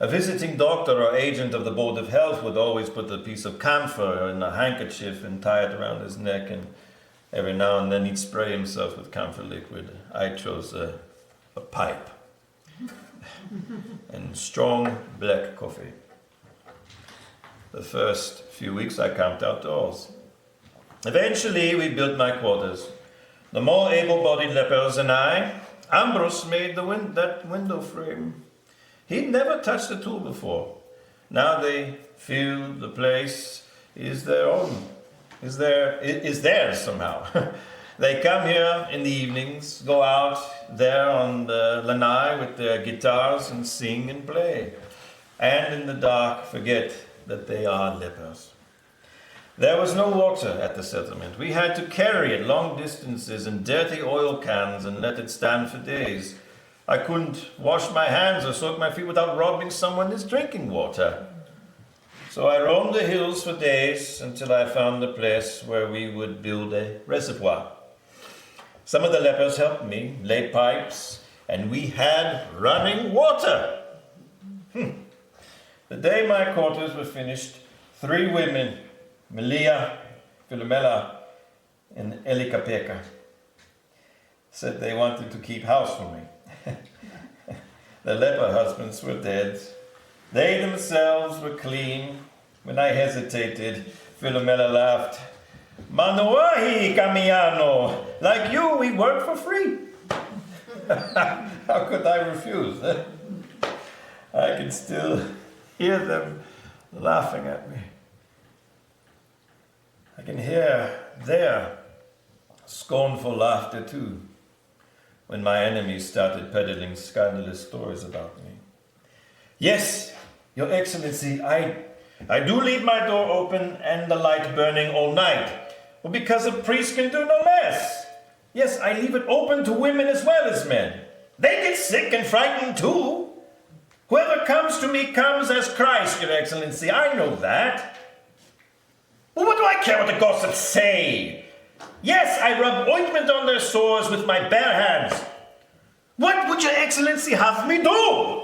A visiting doctor or agent of the Board of Health would always put a piece of camphor in a handkerchief and tie it around his neck, and every now and then he'd spray himself with camphor liquid. I chose a pipe and strong black coffee. The first few weeks I camped outdoors. Eventually we built my quarters. The more able-bodied lepers and I. Ambrose made that window frame. He'd never touched a tool before. Now they feel the place is their own, is theirs somehow. They come here in the evenings, go out there on the lanai with their guitars and sing and play, and in the dark forget that they are lepers. There was no water at the settlement. We had to carry it long distances in dirty oil cans and let it stand for days. I couldn't wash my hands or soak my feet without robbing someone his drinking water. So I roamed the hills for days until I found a place where we would build a reservoir. Some of the lepers helped me lay pipes, and we had running water. The day my quarters were finished, 3 women, Melia, Philomela, and Elikapeka, said they wanted to keep house for me. The leper husbands were dead. They themselves were clean. When I hesitated, Philomela laughed. Manuahi Camiano, like you, we work for free. How could I refuse? I can still hear them laughing at me. I can hear their scornful laughter too, when my enemies started peddling scandalous stories about me. Yes, Your Excellency, I do leave my door open and the light burning all night, well, because a priest can do no less. Yes, I leave it open to women as well as men. They get sick and frightened too. Whoever comes to me comes as Christ, Your Excellency, I know that. Well, what do I care what the gossips say? Yes, I rub ointment on their sores with my bare hands. What would Your Excellency have me do?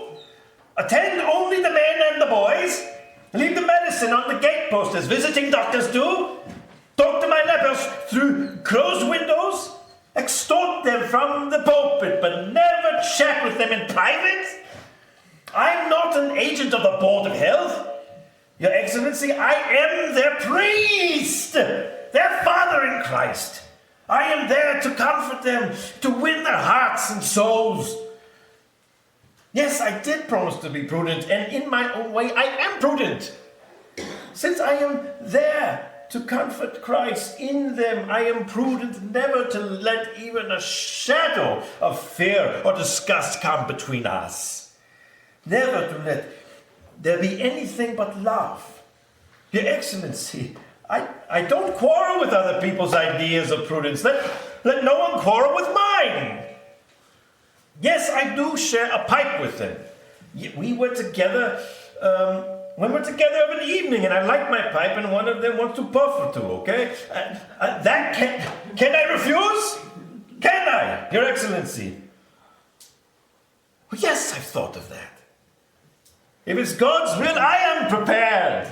Attend only the men and the boys. Leave the medicine on the gatepost as visiting doctors do. Talk to my lepers through closed windows. Extort them from the pulpit, but never chat with them in private. I'm not an agent of the Board of Health. Your Excellency, I am their priest, their father in Christ. I am there to comfort them, to win their hearts and souls. Yes, I did promise to be prudent, and in my own way, I am prudent. Since I am there to comfort Christ in them, I am prudent never to let even a shadow of fear or disgust come between us. Never to let there be anything but love. Your Excellency, I don't quarrel with other people's ideas of prudence. Let no one quarrel with mine. Yes, I do share a pipe with them. We were together when we're together of an evening, and I like my pipe, and one of them wants to puff or two, okay? That can I refuse? Can I, Your Excellency? Well, yes, I've thought of that. If it's God's will, I am prepared.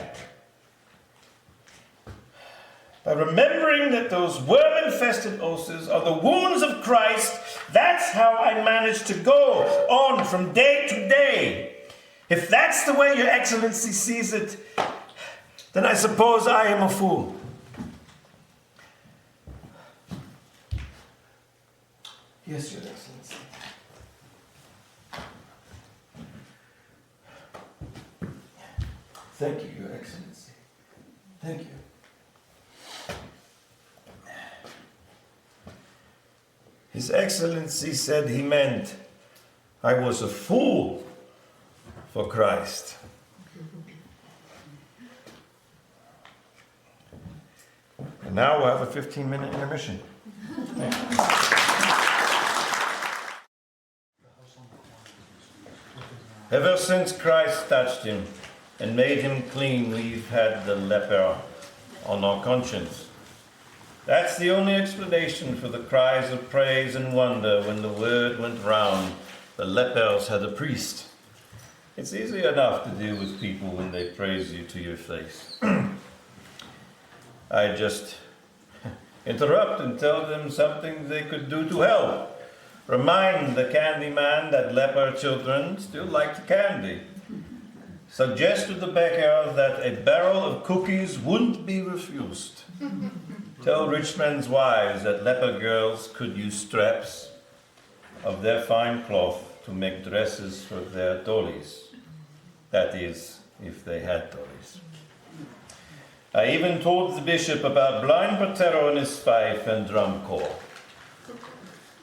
By remembering that those worm-infested ulcers are the wounds of Christ, that's how I manage to go on from day to day. If that's the way Your Excellency sees it, then I suppose I am a fool. Yes, Your Excellency. Thank you, Your Excellency. Thank you. His Excellency said he meant I was a fool for Christ. And now we'll have a 15-minute intermission. Ever since Christ touched him and made him clean, we've had the leper on our conscience. That's the only explanation for the cries of praise and wonder when the word went round the lepers had a priest. It's easy enough to deal with people when they praise you to your face. I just interrupt and tell them something they could do to help. Remind the candy man that leper children still like the candy. Suggest to the baker that a barrel of cookies wouldn't be refused. Tell rich men's wives that leper girls could use straps of their fine cloth to make dresses for their dollies. That is, if they had dollies. I even told the bishop about blind Patero and his fife and drum corps.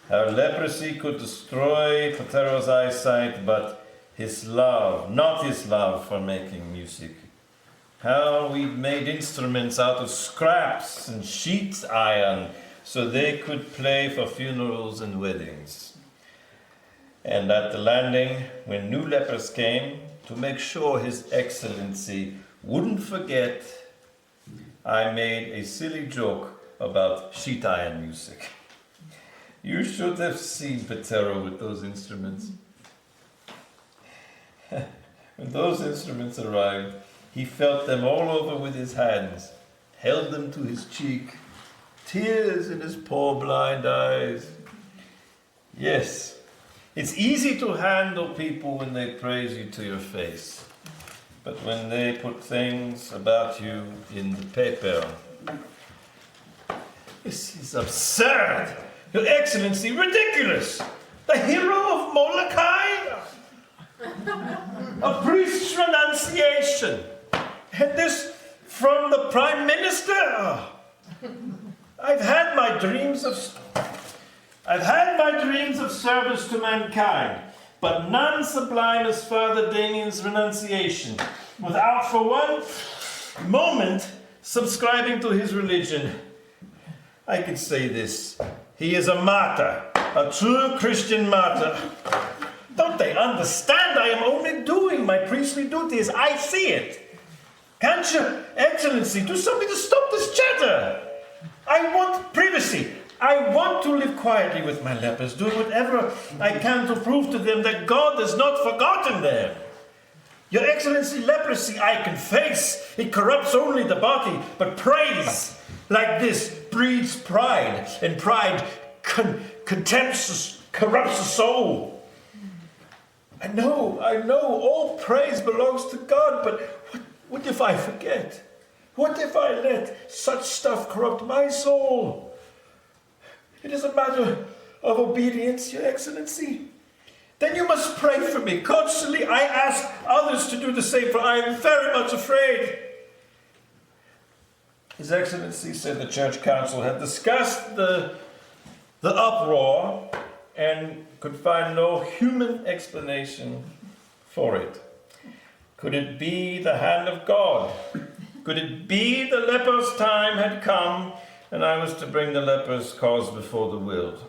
How leprosy could destroy Patero's eyesight, but his love, not his love for making music. How we'd made instruments out of scraps and sheet iron so they could play for funerals and weddings. And at the landing, when new lepers came, to make sure His Excellency wouldn't forget, I made a silly joke about sheet iron music. You should have seen Patero with those instruments. When those instruments arrived, he felt them all over with his hands, held them to his cheek, tears in his poor blind eyes. Yes, it's easy to handle people when they praise you to your face, but when they put things about you in the paper, this is absurd. Your Excellency, ridiculous. The hero of Molokai? A priest's renunciation. And this from the Prime Minister? I've had my dreams of service to mankind, but none sublime as Father Damien's renunciation, without for one moment subscribing to his religion. I can say this. He is a martyr, a true Christian martyr. Don't they understand? I am only doing my priestly duties. I see it. Can't Your Excellency do something to stop this chatter? I want privacy. I want to live quietly with my lepers, doing whatever I can to prove to them that God has not forgotten them. Your Excellency, leprosy I can face. It corrupts only the body, but praise like this breeds pride, and pride corrupts the soul. I know, all praise belongs to God, but what if I forget? What if I let such stuff corrupt my soul? It is a matter of obedience, Your Excellency. Then you must pray for me. Constantly I ask others to do the same, for I am very much afraid. His Excellency said the Church Council had discussed the uproar and could find no human explanation for it. Could it be the hand of God? Could it be the lepers' time had come and I was to bring the lepers' cause before the world?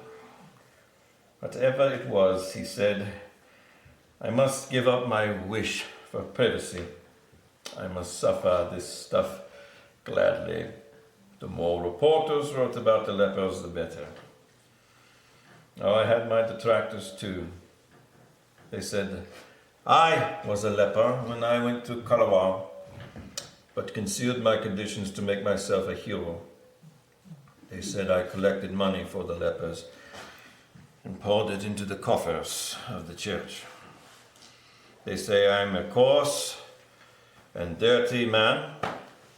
Whatever it was, he said, I must give up my wish for privacy. I must suffer this stuff gladly. The more reporters wrote about the lepers, the better. Oh, I had my detractors too. They said, I was a leper when I went to Kalawao, but concealed my conditions to make myself a hero. They said I collected money for the lepers and poured it into the coffers of the church. They say I'm a coarse and dirty man,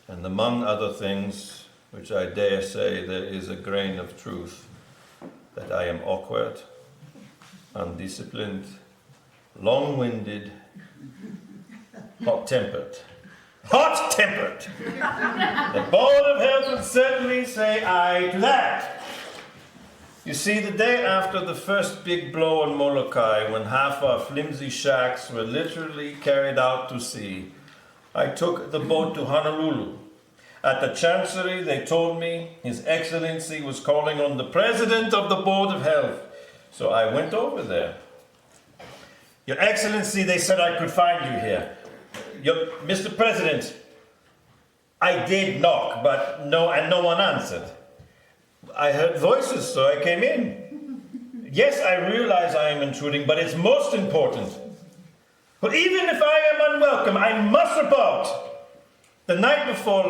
and among other things, which I dare say there is a grain of truth, that I am awkward, undisciplined, long-winded, hot-tempered. Hot-tempered! The Board of Health would certainly say aye to that. You see, the day after the first big blow on Molokai, when half our flimsy shacks were literally carried out to sea, I took the boat to Honolulu. At the Chancery, they told me His Excellency was calling on the President of the Board of Health. So I went over there. Your Excellency, they said I could find you here. Mr. President, I did knock, but no one answered. I heard voices, so I came in. Yes, I realize I am intruding, but it's most important. But even if I am unwelcome, I must report. The night before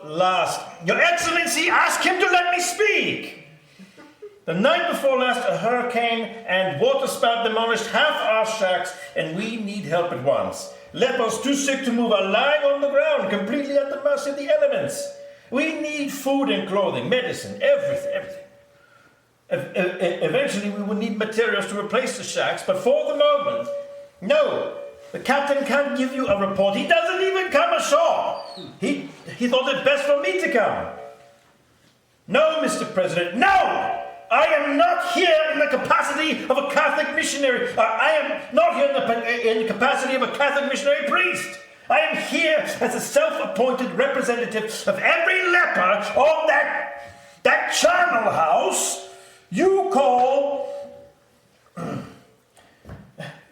last, Your Excellency, ask him to let me speak. The night before last, a hurricane and waterspout demolished half our shacks, and we need help at once. Lepers too sick to move are lying on the ground, completely at the mercy of the elements. We need food and clothing, medicine, everything. Eventually we will need materials to replace the shacks, but for the moment, no. The captain can't give you a report. He doesn't even come ashore. He thought it best for me to come. No, Mr. President, no! I am not here in the capacity of a Catholic missionary. I am not here in the capacity of a Catholic missionary priest. I am here as a self-appointed representative of every leper on that charnel house you call...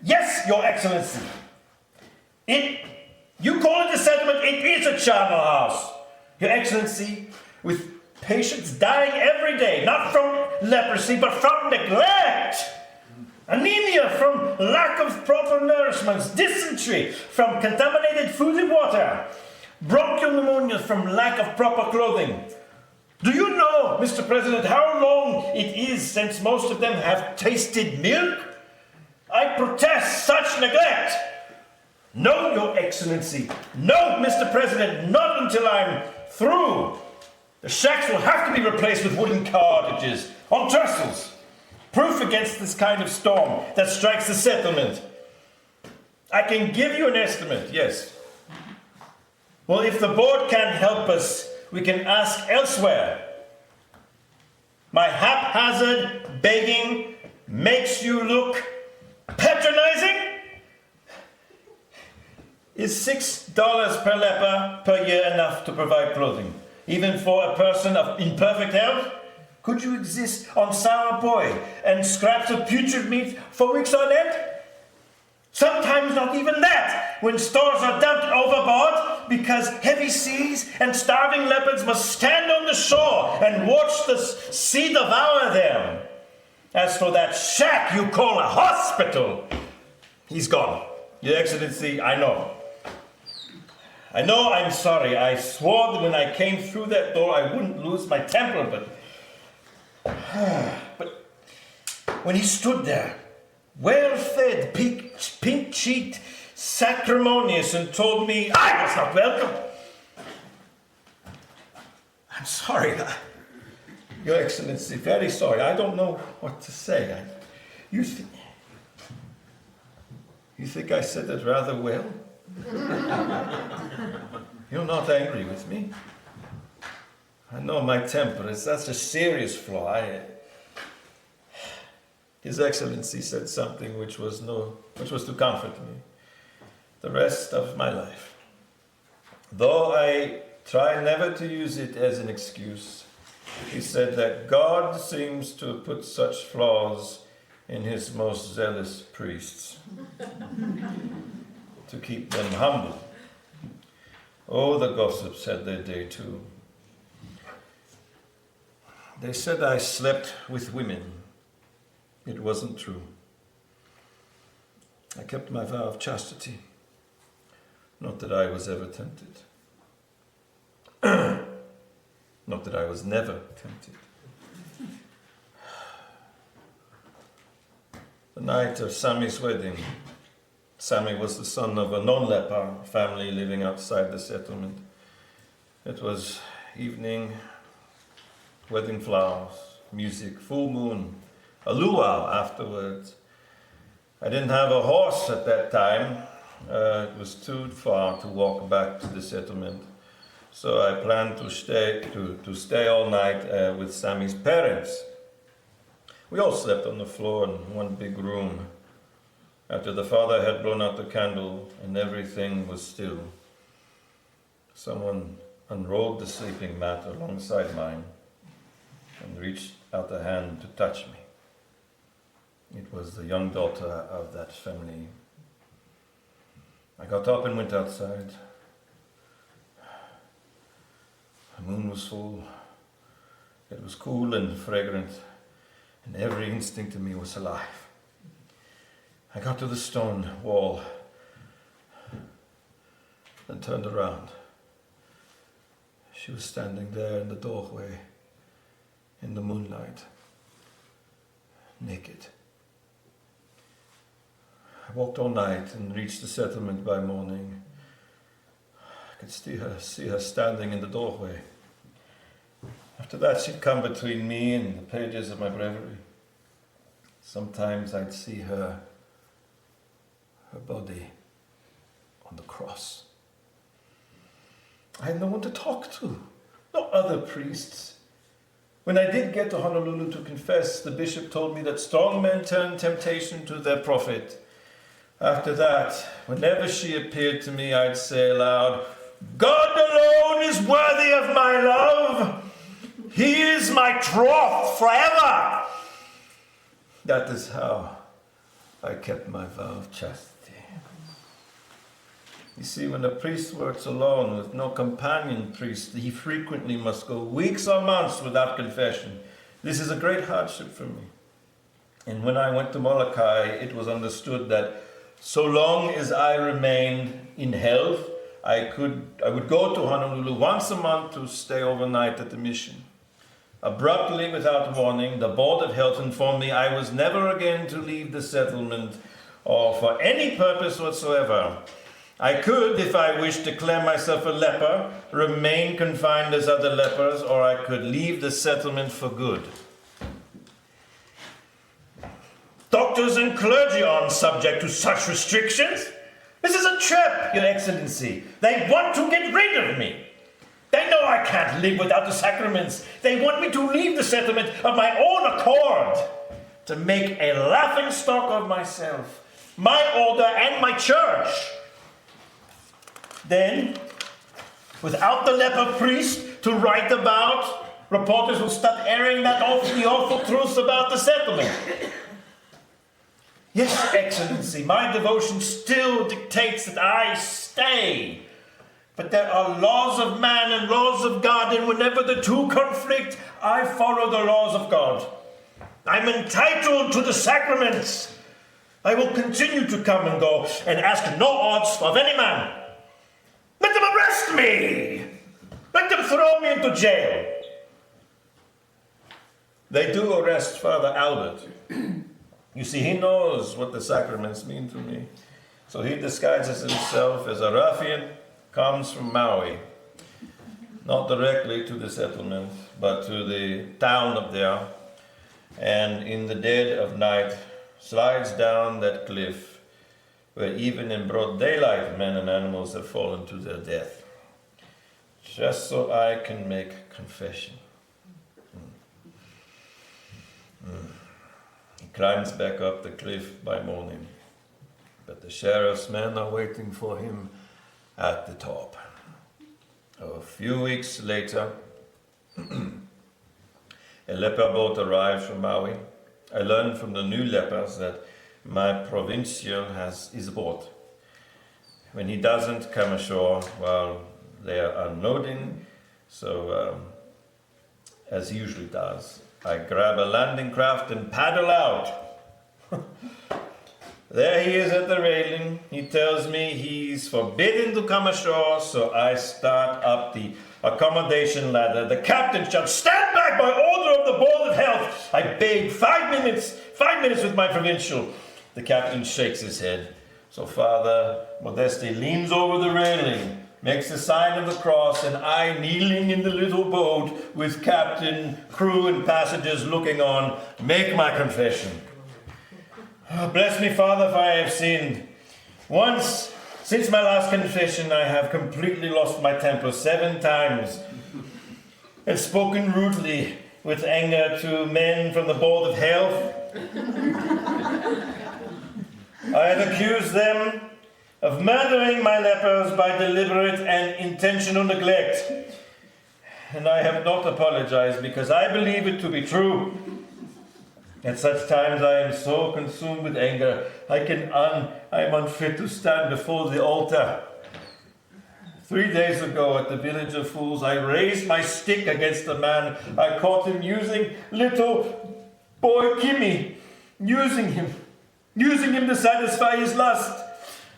Yes, Your Excellency. You call it a settlement, it is a charnel house. Your Excellency, with patients dying every day, not from leprosy, but from neglect. Anemia from lack of proper nourishment, dysentery from contaminated food and water, bronchial pneumonia from lack of proper clothing. Do you know, Mr. President, how long it is since most of them have tasted milk? I protest such neglect. No, Your Excellency. No, Mr. President, not until I'm through. The shacks will have to be replaced with wooden cottages on trestles. Proof against this kind of storm that strikes the settlement. I can give you an estimate, yes. Well, if the board can't help us, we can ask elsewhere. My haphazard begging makes you look patronizing? Is $6 per leper per year enough to provide clothing, even for a person of imperfect health? Could you exist on sour poi and scraps of putrid meat for weeks on end? Sometimes not even that, when stores are dumped overboard because heavy seas and starving leopards must stand on the shore and watch the sea devour them. As for that shack you call a hospital, He's gone. Your Excellency, I know. I'm sorry. I swore that when I came through that door I wouldn't lose my temper, but when he stood there, well-fed, pink-cheeked, sacrimonious, and told me I was not welcome. I'm sorry. Your Excellency, very sorry. I don't know what to say. You think I said it rather well? You're not angry with me? I know my temper is that's a serious flaw. His Excellency said something which was to comfort me the rest of my life. Though I try never to use it as an excuse, he said that God seems to put such flaws in his most zealous priests to keep them humble. Oh, the gossips had their day too. They said I slept with women. It wasn't true. I kept my vow of chastity. Not that I was ever tempted. Not that I was never tempted. The night of Sammy's wedding, Sammy was the son of a non-leper family living outside the settlement. It was evening, wedding flowers, music, full moon, a luau afterwards. I didn't have a horse at that time. It was too far to walk back to the settlement. So I planned to stay all night with Sammy's parents. We all slept on the floor in one big room. After the father had blown out the candle and everything was still, someone unrolled the sleeping mat alongside mine and reached out a hand to touch me. It was the young daughter of that family. I got up and went outside. The moon was full. It was cool and fragrant, and every instinct in me was alive. I got to the stone wall and turned around. She was standing there in the doorway in the moonlight, naked. I walked all night and reached the settlement by morning. I could see her standing in the doorway. After that, she'd come between me and the pages of my breviary. Sometimes I'd see her body on the cross. I had no one to talk to, no other priests. When I did get to Honolulu to confess, the bishop told me that strong men turn temptation to their profit. After that, whenever she appeared to me, I'd say aloud, "God alone is worthy of my love. He is my troth forever." That is how I kept my vow of chastity. You see, when a priest works alone with no companion priest, he frequently must go weeks or months without confession. This is a great hardship for me. And when I went to Molokai, it was understood that so long as I remained in health, I would go to Honolulu once a month to stay overnight at the mission. Abruptly, without warning, the Board of Health informed me I was never again to leave the settlement or for any purpose whatsoever. I could, if I wished, declare myself a leper, remain confined as other lepers, or I could leave the settlement for good. Doctors and clergy aren't subject to such restrictions. This is a trap, Your Excellency. They want to get rid of me. They know I can't live without the sacraments. They want me to leave the settlement of my own accord, to make a laughingstock of myself, my order and my church. Then, without the leper priest to write about, reporters will start airing the awful truth about the settlement. Yes, Excellency, my devotion still dictates that I stay. But there are laws of man and laws of God, and whenever the two conflict, I follow the laws of God. I'm entitled to the sacraments. I will continue to come and go and ask no odds of any man. Let them arrest me! Let them throw me into jail! They do arrest Father Albert. You see, he knows what the sacraments mean to me. So he disguises himself as a ruffian, comes from Maui. Not directly to the settlement, but to the town up there. And in the dead of night, slides down that cliff where even in broad daylight men and animals have fallen to their death. Just so I can make confession. He climbs back up the cliff by morning, but the sheriff's men are waiting for him at the top. A few weeks later, a leper boat arrives from Maui. I learned from the new lepers that my provincial is aboard. When he doesn't come ashore while they are unloading, so as he usually does, I grab a landing craft and paddle out. There he is at the railing. He tells me he's forbidden to come ashore, so I start up the accommodation ladder. The captain shouts, "Stand back by order of the Board of Health." I beg 5 minutes with my provincial. The captain shakes his head. So Father Modeste leans over the railing, makes the sign of the cross, and I, kneeling in the little boat with captain, crew, and passengers looking on, make my confession. Oh, bless me, Father, if I have sinned. Once, since my last confession, I have completely lost my temper 7 times and spoken rudely with anger to men from the Board of Health. I have accused them of murdering my lepers by deliberate and intentional neglect. And I have not apologized because I believe it to be true. At such times I am so consumed with anger, I am unfit to stand before the altar. 3 days ago at the village of fools, I raised my stick against a man. I caught him using little boy Kimmy, using him to satisfy his lust.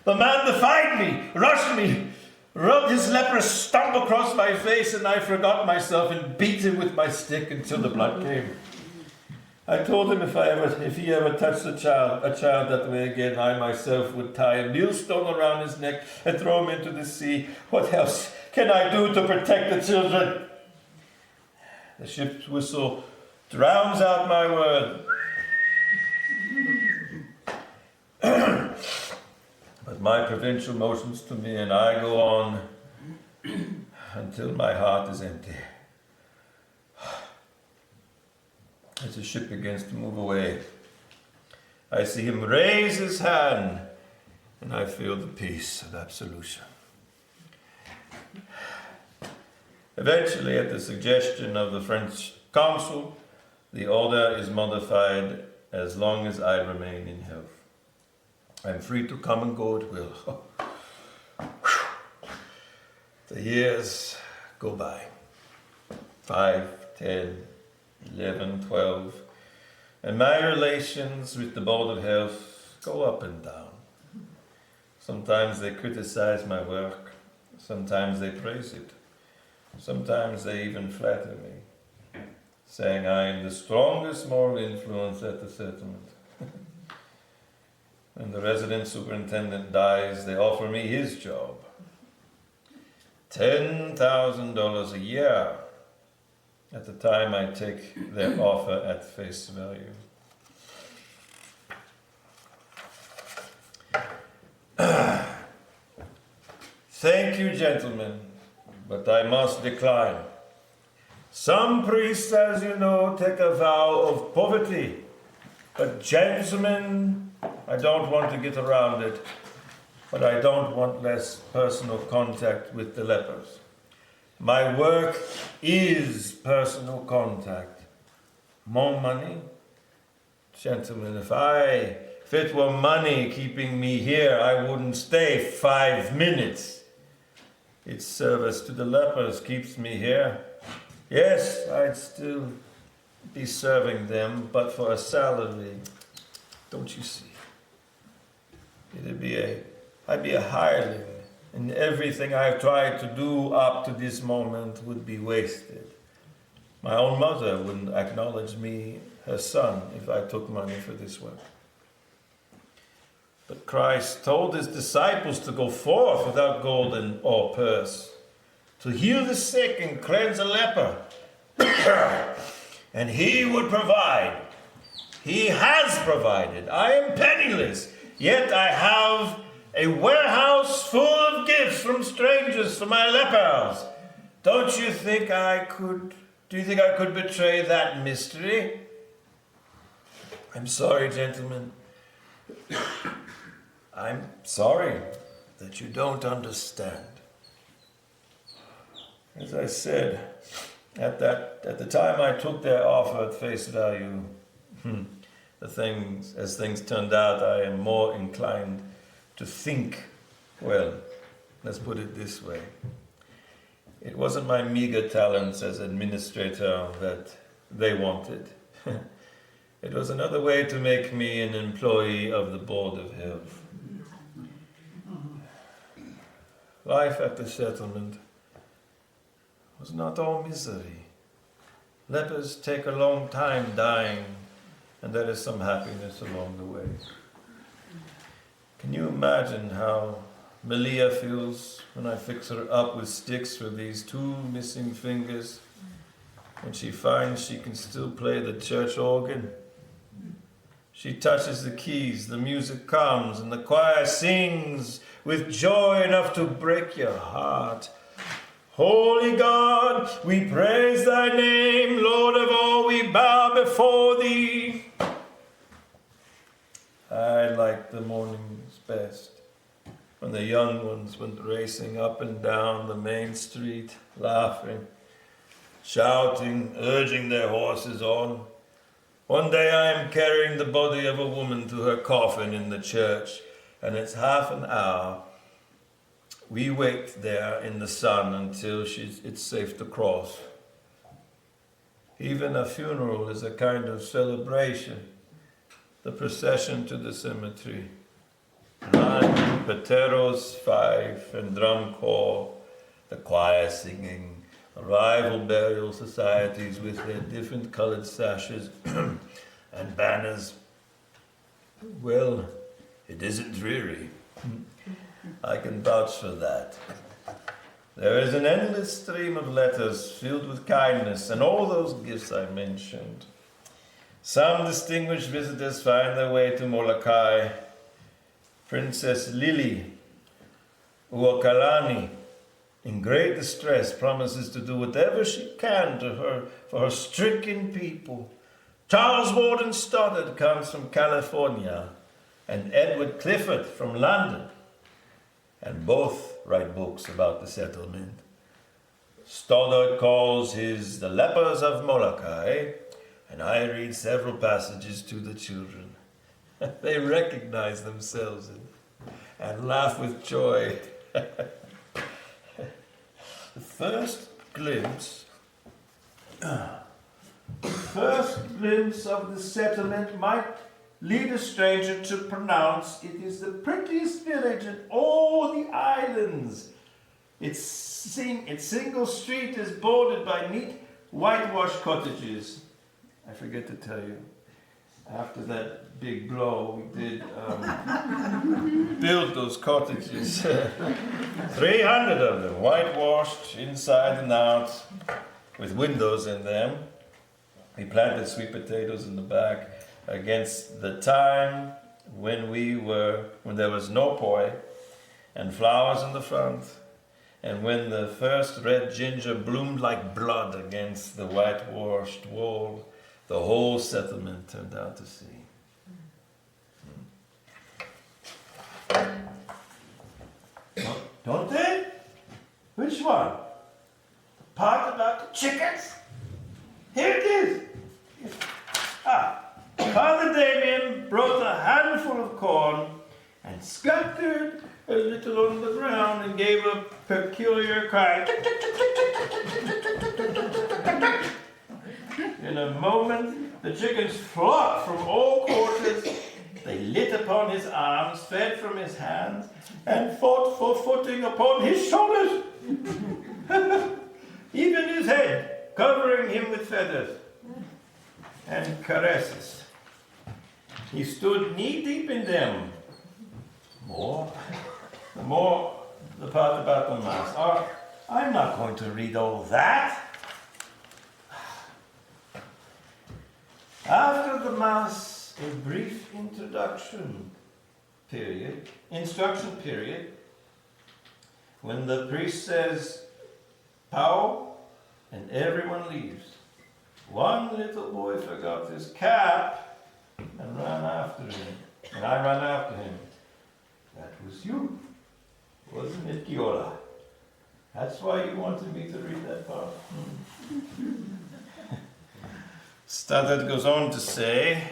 The man defied me, rushed me, rubbed his leprous stump across my face, and I forgot myself and beat him with my stick until the blood came. I told him if he ever touched a child that way again, I myself would tie a millstone around his neck and throw him into the sea. What else can I do to protect the children? The ship's whistle drowns out my word. But my provincial motions to me, and I go on until my heart is empty. As the ship begins to move away, I see him raise his hand, and I feel the peace of absolution. Eventually, at the suggestion of the French consul, the order is modified as long as I remain in health. I'm free to come and go at will. The years go by. 5, 10, 11, 12, and my relations with the Board of Health go up and down. Sometimes they criticize my work, sometimes they praise it, sometimes they even flatter me, saying I am the strongest moral influence at the settlement. When the resident superintendent dies, they offer me his job. $10,000 a year. At the time, I take their offer at face value. Thank you, gentlemen, but I must decline. Some priests, as you know, take a vow of poverty, but gentlemen, I don't want to get around it, but I don't want less personal contact with the lepers. My work is personal contact. More money? Gentlemen, if it were money keeping me here, I wouldn't stay 5 minutes. Its service to the lepers keeps me here. Yes, I'd still be serving them, but for a salary. Don't you see? I'd be a hireling, and everything I've tried to do up to this moment would be wasted. My own mother wouldn't acknowledge me, her son, if I took money for this work. But Christ told his disciples to go forth without gold or purse, to heal the sick and cleanse a leper. And he would provide. He has provided. I am penniless, yet I have a warehouse full of gifts from strangers for my lepers. Do you think I could betray that mystery? I'm sorry, gentlemen. I'm sorry that you don't understand. As I said, at the time I took their offer at face value, as things turned out, I am more inclined to think, well, let's put it this way. It wasn't my meager talents as administrator that they wanted. It was another way to make me an employee of the Board of Health. Life at the settlement was not all misery. Lepers take a long time dying, and there is some happiness along the way. Can you imagine how Melia feels when I fix her up with sticks for these 2 missing fingers, when she finds she can still play the church organ? She touches the keys, the music comes, and the choir sings with joy enough to break your heart. Holy God, we praise thy name, Lord of all, we bow before thee. I like the mornings best, when the young ones went racing up and down the main street, laughing, shouting, urging their horses on. One day I am carrying the body of a woman to her coffin in the church, and it's half an hour. We wait there in the sun until it's safe to cross. Even a funeral is a kind of celebration. The procession to the cemetery. 9 pateros, 5, and drum corps, the choir singing, rival burial societies with their different colored sashes and banners. Well, it isn't dreary. I can vouch for that. There is an endless stream of letters filled with kindness and all those gifts I mentioned. Some distinguished visitors find their way to Molokai. Princess Lily Uokalani, in great distress, promises to do whatever she can for her stricken people. Charles Warden Stoddard comes from California, and Edward Clifford from London, and both write books about the settlement. Stoddard calls his The Lepers of Molokai, and I read several passages to the children. They recognize themselves in it and laugh with joy. The first glimpse of the settlement might lead a stranger to pronounce it is the prettiest village in all the islands. Its single street is bordered by neat whitewashed cottages. I forget to tell you, after that big blow, we did build those cottages. 300 of them, whitewashed inside and out, with windows in them. We planted sweet potatoes in the back against the time when there was no poi, and flowers in the front, and when the first red ginger bloomed like blood against the whitewashed wall. The whole settlement turned out to sea. Don't they? Which one? The part about the chickens? Here it is. Father Damien brought a handful of corn and scattered a little on the ground and gave a peculiar cry. In a moment, the chickens flocked from all quarters, They lit upon his arms, fed from his hands, and fought for footing upon his shoulders. Even his head, covering him with feathers and caresses. He stood knee-deep in them. More the part about the Mass. Oh, I'm not going to read all that. After the Mass, a brief instruction period, when the priest says, "Pow," and everyone leaves. One little boy forgot his cap and ran after him. And I ran after him. That was you, wasn't it, Giola? That's why you wanted me to read that part. Stoddard goes on to say,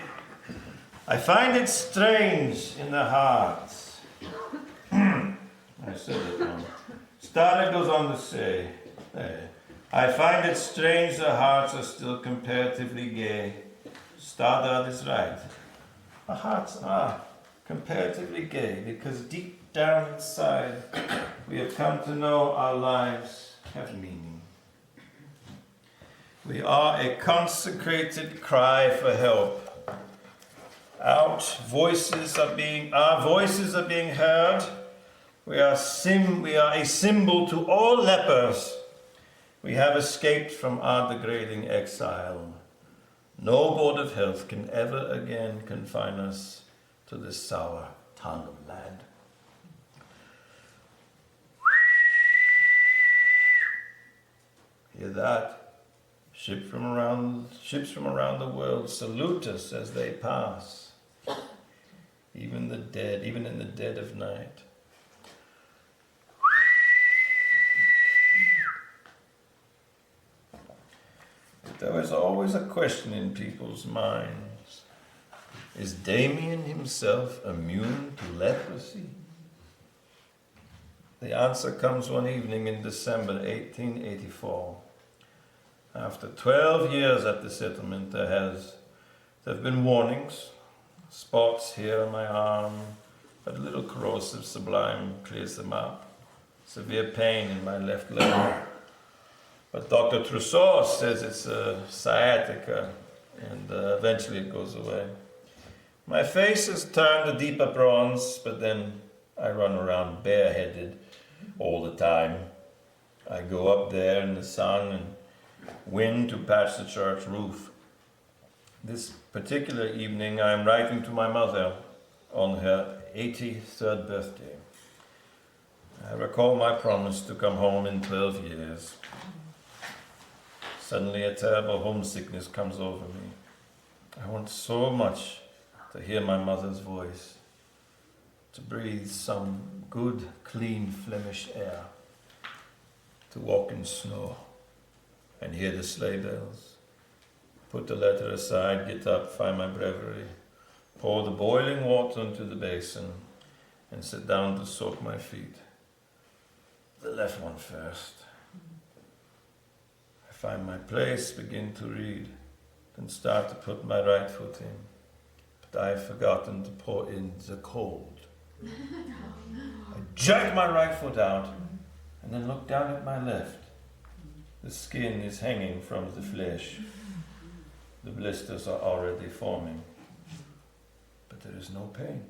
I find it strange in the hearts. I said it wrong. Stoddard goes on to say, I find it strange the hearts are still comparatively gay. Stoddard is right. Our hearts are comparatively gay because deep down inside we have come to know our lives have meaning. We are a consecrated cry for help. Our voices are being heard. We are a symbol to all lepers. We have escaped from our degrading exile. No board of health can ever again confine us to this sour tongue of land. Hear that? Ships from around the world salute us as they pass. Even in the dead of night. There is always a question in people's minds. Is Damien himself immune to leprosy? The answer comes one evening in December 1884. After 12 years at the settlement, there have been warnings, spots here on my arm, but a little corrosive sublime clears them up. Severe pain in my left leg. But Dr. Trousseau says it's a sciatica, and eventually it goes away. My face has turned a deeper bronze, but then I run around bareheaded all the time. I go up there in the sun and wind to patch the church roof. This particular evening I am writing to my mother on her 83rd birthday. I recall my promise to come home in 12 years. Suddenly a terrible homesickness comes over me. I want so much to hear my mother's voice, to breathe some good, clean Flemish air, to walk in snow and hear the sleigh bells. Put the letter aside, get up, find my breviary, pour the boiling water into the basin, and sit down to soak my feet. The left one first. I find my place, begin to read, then start to put my right foot in. But I have forgotten to pour in the cold. I jerk my right foot out, and then look down at my left. The skin is hanging from the flesh. The blisters are already forming. But there is no pain.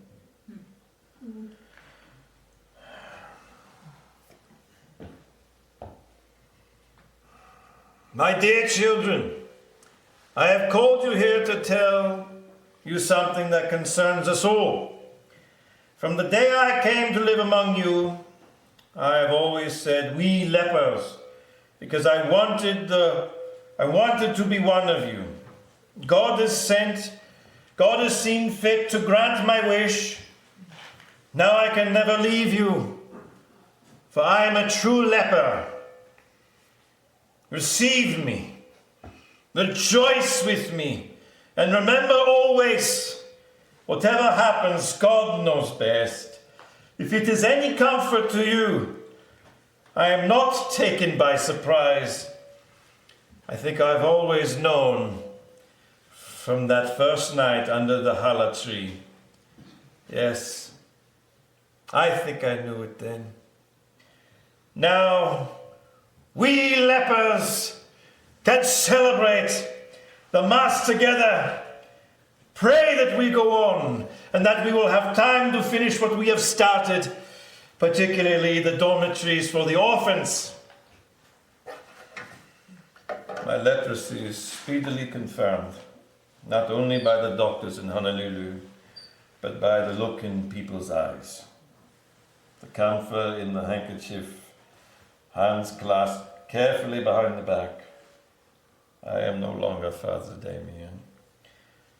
My dear children, I have called you here to tell you something that concerns us all. From the day I came to live among you, I have always said, we lepers, because I wanted to be one of you. God has seen fit to grant my wish. Now I can never leave you, for I am a true leper. Receive me, rejoice with me, and remember always, whatever happens, God knows best. If it is any comfort to you, I am not taken by surprise. I think I've always known from that first night under the challah tree Yes, I think I knew it then. Now, we lepers can celebrate the Mass together. Pray that we go on and that we will have time to finish what we have started, particularly the dormitories for the orphans. My leprosy is speedily confirmed, not only by the doctors in Honolulu, but by the look in people's eyes. The camphor in the handkerchief, hands clasped carefully behind the back. I am no longer Father Damien.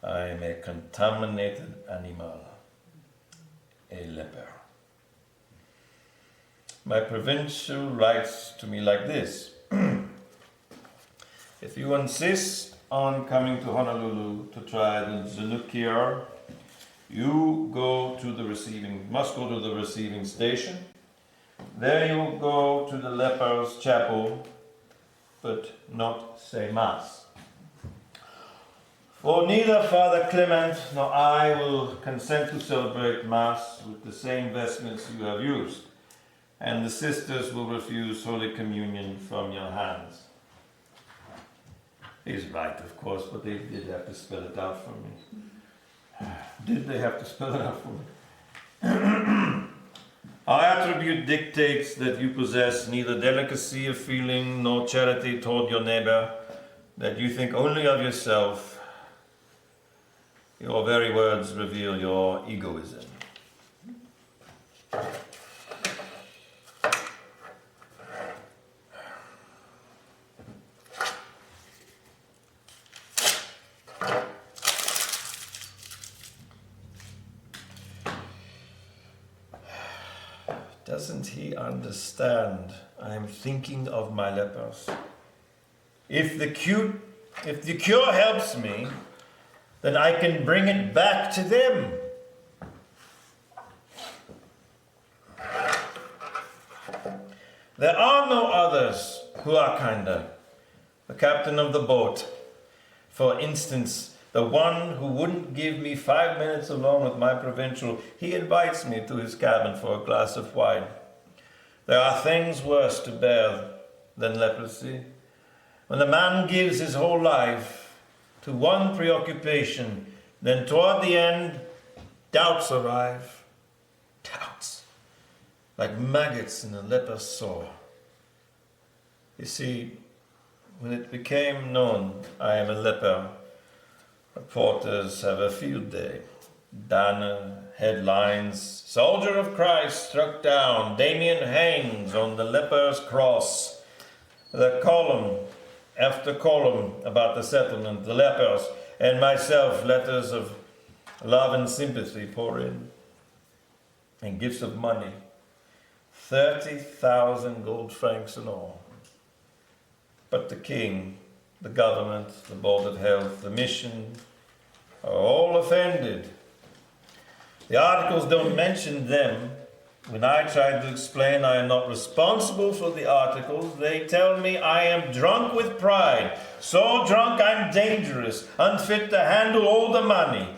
I am a contaminated animal, a leper. My provincial writes to me like this. If you insist on coming to Honolulu to try the Zanukir, you must go to the receiving station. There you will go to the lepers' chapel, but not say Mass. For neither Father Clement nor I will consent to celebrate Mass with the same vestments you have used, and the sisters will refuse Holy Communion from your hands. He's right, of course, but they did have to spell it out for me. Did they have to spell it out for me? Our attribute dictates that you possess neither delicacy of feeling nor charity toward your neighbor, that you think only of yourself. Your very words reveal your egoism. Doesn't he understand? I am thinking of my lepers. If the cure helps me, then I can bring it back to them. There are no others who are kinder. The captain of the boat, for instance, the one who wouldn't give me 5 minutes alone with my provincial, he invites me to his cabin for a glass of wine. There are things worse to bear than leprosy. When a man gives his whole life to one preoccupation, then toward the end, doubts arrive. Doubts, like maggots in a leper's sore. You see, when it became known I am a leper, reporters have a field day. Banner, headlines, Soldier of Christ struck down, Damien hangs on the leper's cross. The column after column about the settlement, the lepers, and myself, letters of love and sympathy pour in, and gifts of money, 30,000 gold francs in all. But the king, the government, the board of health, the mission, are all offended. The articles don't mention them. When I try to explain I am not responsible for the articles, they tell me I am drunk with pride. So drunk I'm dangerous, unfit to handle all the money.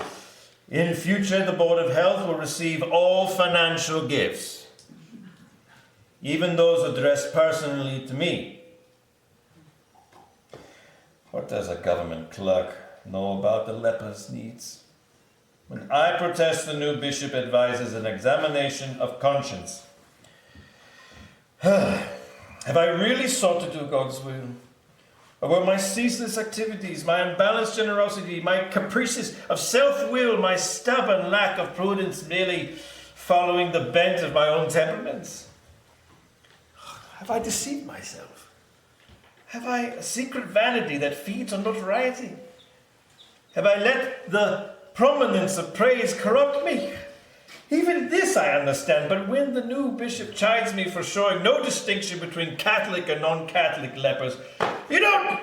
In future, the Board of Health will receive all financial gifts, even those addressed personally to me. What does a government clerk know about the leper's needs? When I protest, the new bishop advises an examination of conscience. Have I really sought to do God's will? Or were my ceaseless activities, my unbalanced generosity, my caprices of self-will, my stubborn lack of prudence merely following the bent of my own temperaments? Have I deceived myself? Have I a secret vanity that feeds on notoriety? Have I let the prominence of praise corrupt me? Even this I understand, but when the new bishop chides me for showing no distinction between Catholic and non-Catholic lepers, you don't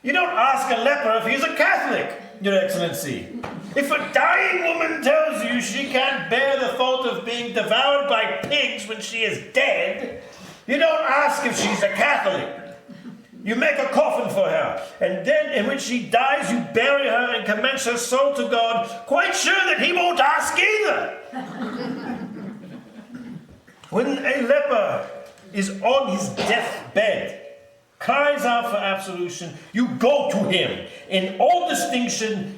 ask a leper if he's a Catholic, Your Excellency. If a dying woman tells you she can't bear the thought of being devoured by pigs when she is dead, you don't ask if she's a Catholic. You make a coffin for her, and then, in which she dies, you bury her and commence her soul to God, quite sure that he won't ask either. When a leper is on his deathbed, cries out for absolution, you go to him, and all distinctions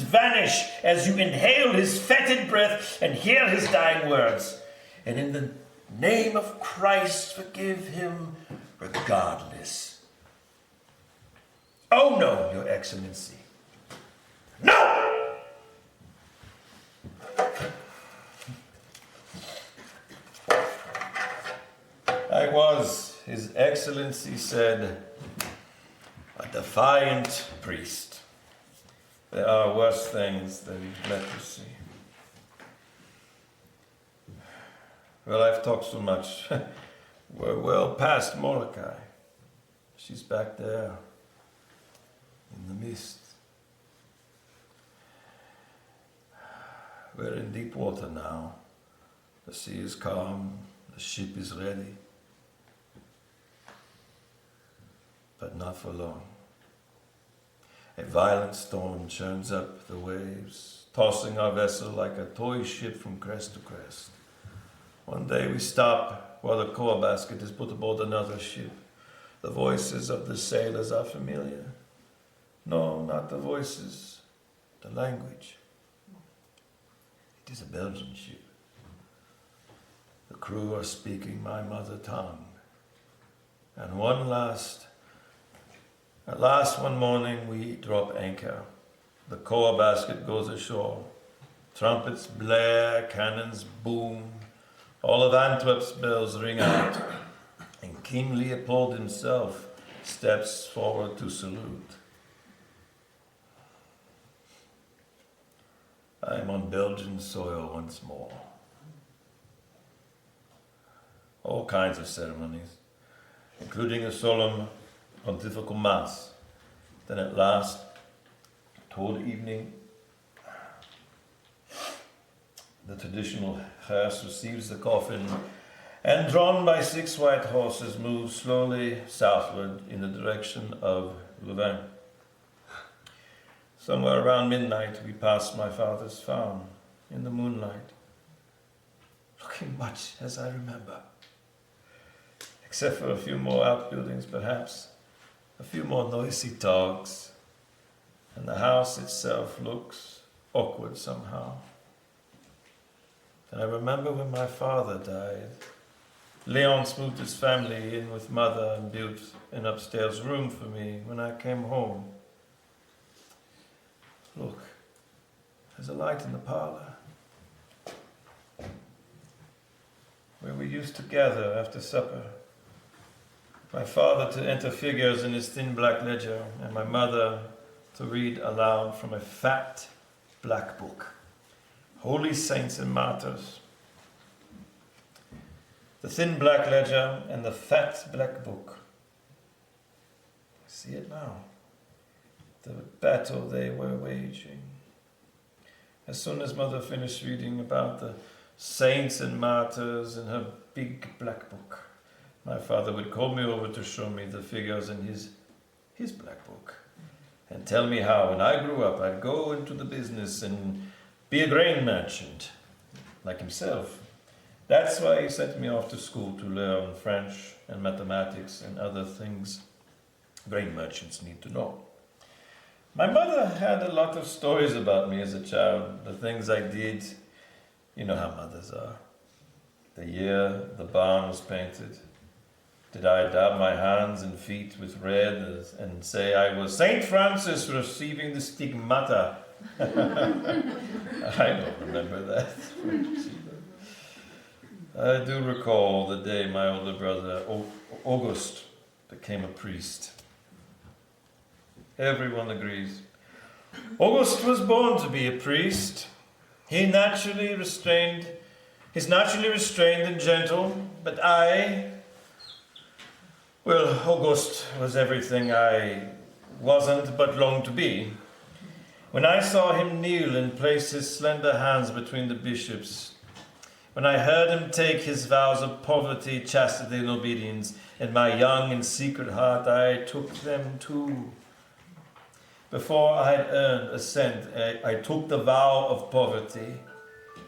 vanish as you inhale his fetid breath and hear his dying words. And in the name of Christ, forgive him regardless. Oh no, Your Excellency. No! I was, His Excellency said, a defiant priest. There are worse things than leprosy. Well, I've talked so much. We're well past Molokai. She's back there in the mist. We're in deep water now. The sea is calm. The ship is ready. But not for long. A violent storm churns up the waves, tossing our vessel like a toy ship from crest to crest. One day we stop while the coal basket is put aboard another ship. The voices of the sailors are familiar. No, not the voices, the language. It is a Belgian ship. The crew are speaking my mother tongue. And at last one morning we drop anchor. The coal basket goes ashore. Trumpets blare, cannons boom. All of Antwerp's bells ring out, and King Leopold himself steps forward to salute. I am on Belgian soil once more. All kinds of ceremonies, including a solemn pontifical mass. Then at last, toward evening, the traditional hearse receives the coffin and, drawn by 6 white horses, moves slowly southward in the direction of Louvain. Somewhere around midnight, we pass my father's farm in the moonlight, looking much as I remember, except for a few more outbuildings, perhaps, a few more noisy dogs, and the house itself looks awkward somehow. And I remember when my father died. Leonce moved his family in with mother and built an upstairs room for me when I came home. Look, there's a light in the parlor where we used to gather after supper. My father to enter figures in his thin black ledger, and my mother to read aloud from a fat black book. Holy Saints and Martyrs. The thin black ledger and the fat black book. I see it now. The battle they were waging. As soon as mother finished reading about the saints and martyrs in her big black book, my father would call me over to show me the figures in his black book and tell me how when I grew up I'd go into the business and be a grain merchant, like himself. That's why he sent me off to school to learn French and mathematics and other things grain merchants need to know. My mother had a lot of stories about me as a child, the things I did. You know how mothers are. The year the barn was painted. Did I dab my hands and feet with red and say I was Saint Francis receiving the stigmata? I don't remember that. I do recall the day my older brother, August, became a priest. Everyone agrees. August was born to be a priest. He's naturally restrained and gentle, but August was everything I wasn't but longed to be. When I saw him kneel and place his slender hands between the bishops, when I heard him take his vows of poverty, chastity, and obedience, In my young and secret heart I took them too. Before I had earned a cent, I took the vow of poverty.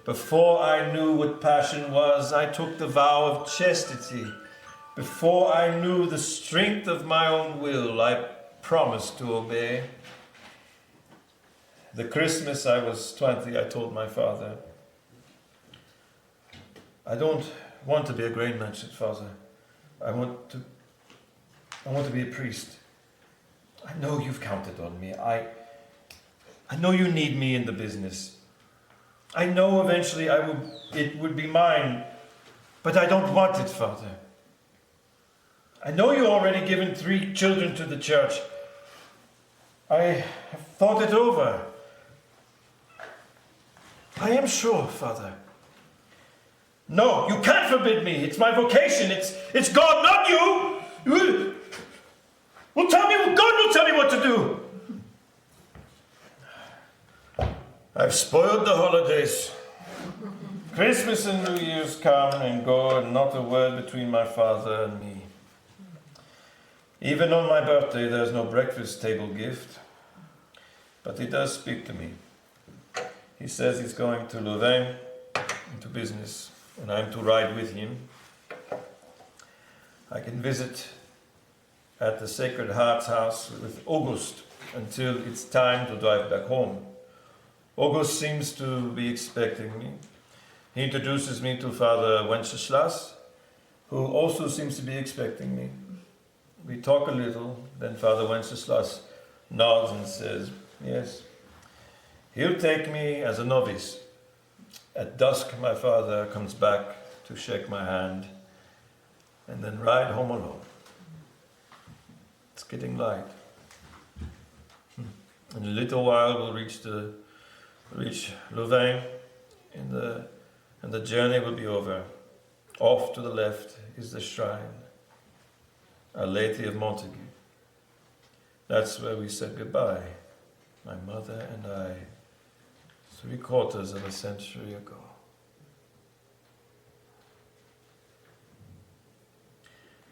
Before I knew what passion was, I took the vow of chastity. Before I knew the strength of my own will, I promised to obey. The Christmas I was 20, I told my father, I don't want to be a grain merchant, Father. I want to be a priest. I know you've counted on me. I know you need me in the business. I know eventually it would be mine, but I don't want it, Father. I know you've already given 3 children to the church. I have thought it over. I am sure, Father. No, you can't forbid me. It's my vocation. It's God, not you. God will tell me what to do. I've spoiled the holidays. Christmas and New Year's come and go, and not a word between my father and me. Even on my birthday, there's no breakfast table gift. But he does speak to me. He says he's going to Louvain, into business, and I'm to ride with him. I can visit at the Sacred Heart's house with August until it's time to drive back home. August seems to be expecting me. He introduces me to Father Wenceslas, who also seems to be expecting me. We talk a little, then Father Wenceslas nods and says, yes, he'll take me as a novice. At dusk, my father comes back to shake my hand and then ride home alone. It's getting light. In a little while, we'll reach Louvain, and the journey will be over. Off to the left is the shrine, Our Lady of Montague. That's where we said goodbye, my mother and I, 3/4 of a century ago.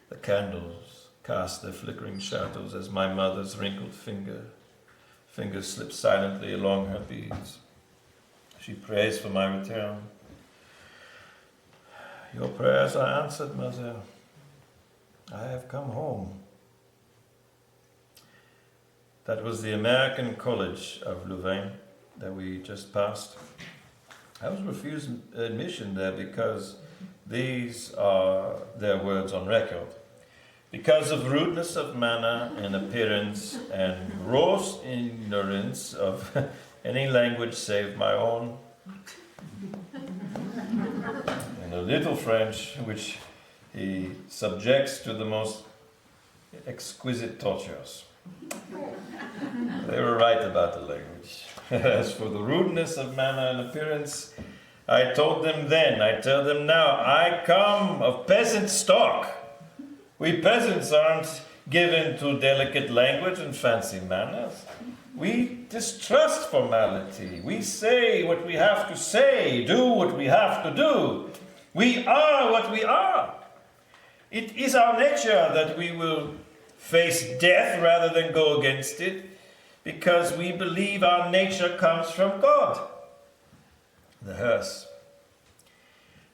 The candles cast their flickering shadows as my mother's wrinkled fingers slip silently along her beads. She prays for my return. Your prayers are answered, Mother. I have come home. That was the American College of Louvain that we just passed. I was refused admission there because these are their words on record. Because of rudeness of manner and appearance and gross ignorance of any language save my own, and a little French, which he subjects to the most exquisite tortures. They were right about the language. As for the rudeness of manner and appearance, I told them then, I tell them now, I come of peasant stock. We peasants aren't given to delicate language and fancy manners. We distrust formality. We say what we have to say, do what we have to do. We are what we are. It is our nature that we will face death rather than go against it, because we believe our nature comes from God. The hearse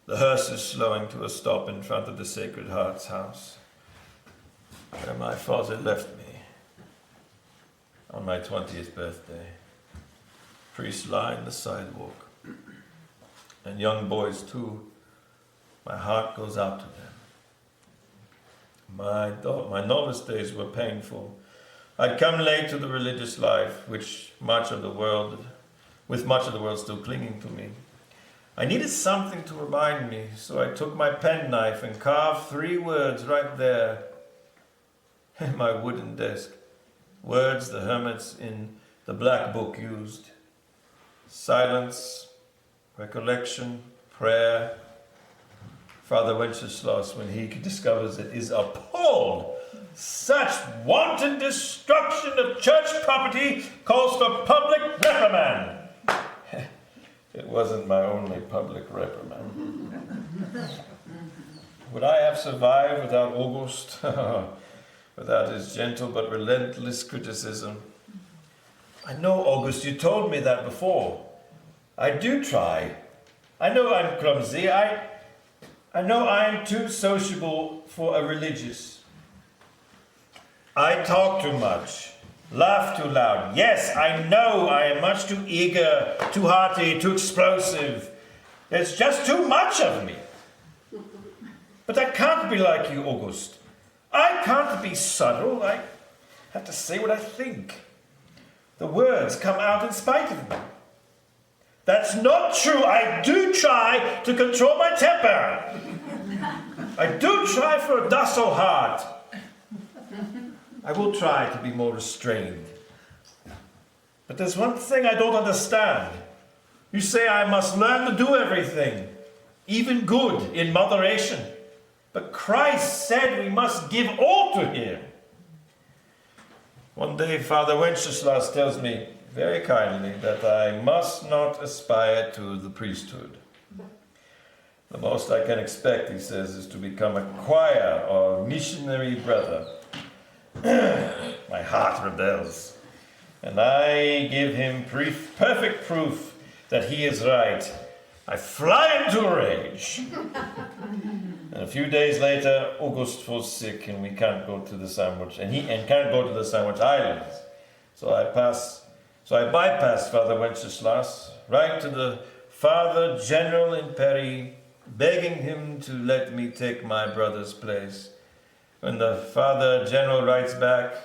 is slowing to a stop in front of the Sacred Heart's house, where my father left me on my 20th birthday. Priests line the sidewalk, and young boys too. My heart goes out to them. My novice days were painful. I'd come late to the religious life, with much of the world still clinging to me. I needed something to remind me, so I took my penknife and carved 3 words right there in my wooden desk. Words the hermits in the Black Book used. Silence, recollection, prayer. Father Wenceslas, when he discovers it, is appalled. Such wanton destruction of church property calls for public reprimand. It wasn't my only public reprimand. would I have survived without August? Without his gentle but relentless criticism? I know, August, you told me that before. I do try. I know I'm clumsy. I know I'm too sociable for a religious. I talk too much, laugh too loud. Yes, I know I am much too eager, too hearty, too explosive. There's just too much of me. But I can't be like you, August. I can't be subtle. I have to say what I think. The words come out in spite of me. That's not true. I do try to control my temper. I do try for a docile heart. I will try to be more restrained. But there's one thing I don't understand. You say I must learn to do everything, even good, in moderation. But Christ said we must give all to him. One day Father Wenceslas tells me very kindly that I must not aspire to the priesthood. The most I can expect, he says, is to become a choir or missionary brother. My heart rebels, and I give him perfect proof that he is right. I fly into a rage. And a few days later, August falls sick, and we can't go to the Sandwich, and can't go to the Sandwich Islands. So I bypassed Father Wenceslas, right to the Father General in Paris, begging him to let me take my brother's place. When the Father General writes back,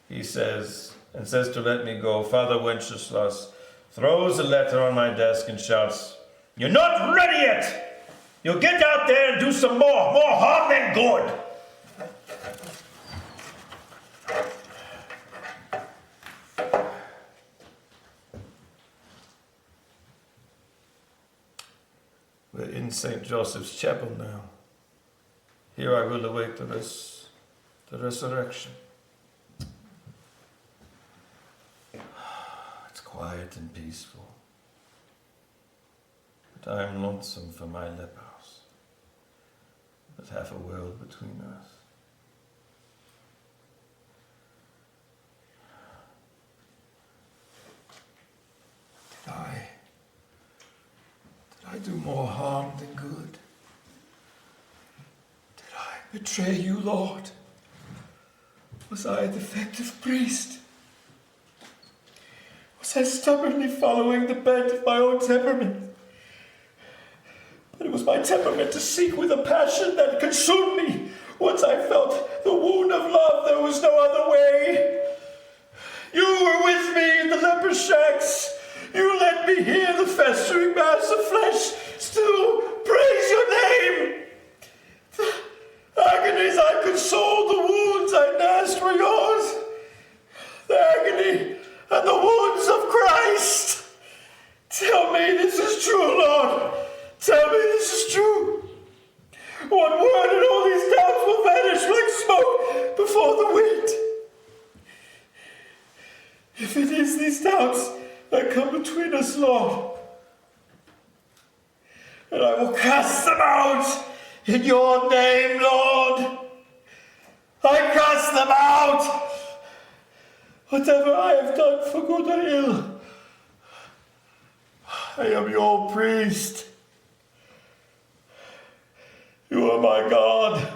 he says to let me go, Father Wenceslas throws the letter on my desk and shouts, "You're not ready yet! You'll get out there and do some more harm than good." We're in St. Joseph's Chapel now. Here I will await the resurrection. It's quiet and peaceful. But I am lonesome for my lepers, with half a world between us. Did I do more harm than good? Did I betray you, Lord? Was I a defective priest? Was I stubbornly following the bent of my own temperament? But it was my temperament to seek with a passion that consumed me. Once I felt the wound of love, there was no other way. You were with me in the leper shacks. You let me hear the festering mass of flesh still praise your name. The agonies I consoled, the wounds I nursed were yours. The agony and the wounds of Christ. Tell me this is true, Lord. Tell me this is true. One word and all these doubts will vanish like smoke before the wind. If it is these doubts that come between us, Lord, and I will cast them out in your name, Lord. I cast them out. Whatever I have done for good or ill, I am your priest. You are my God.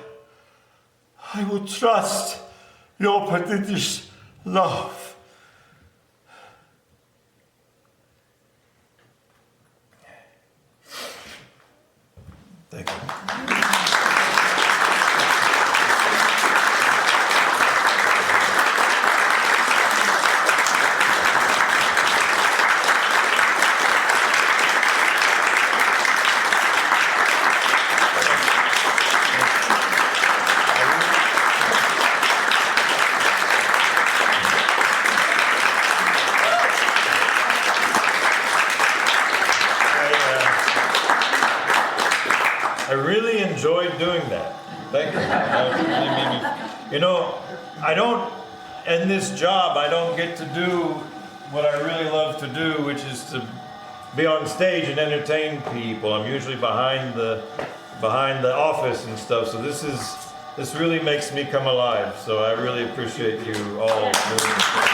I will trust your prodigious love. Thank you. I really enjoyed doing that. Thank you. You know, in this job, I don't get to do what I really love to do, which is to be on stage and entertain people. I'm usually behind the behind the office and stuff. So this really makes me come alive. So I really appreciate you all doing this.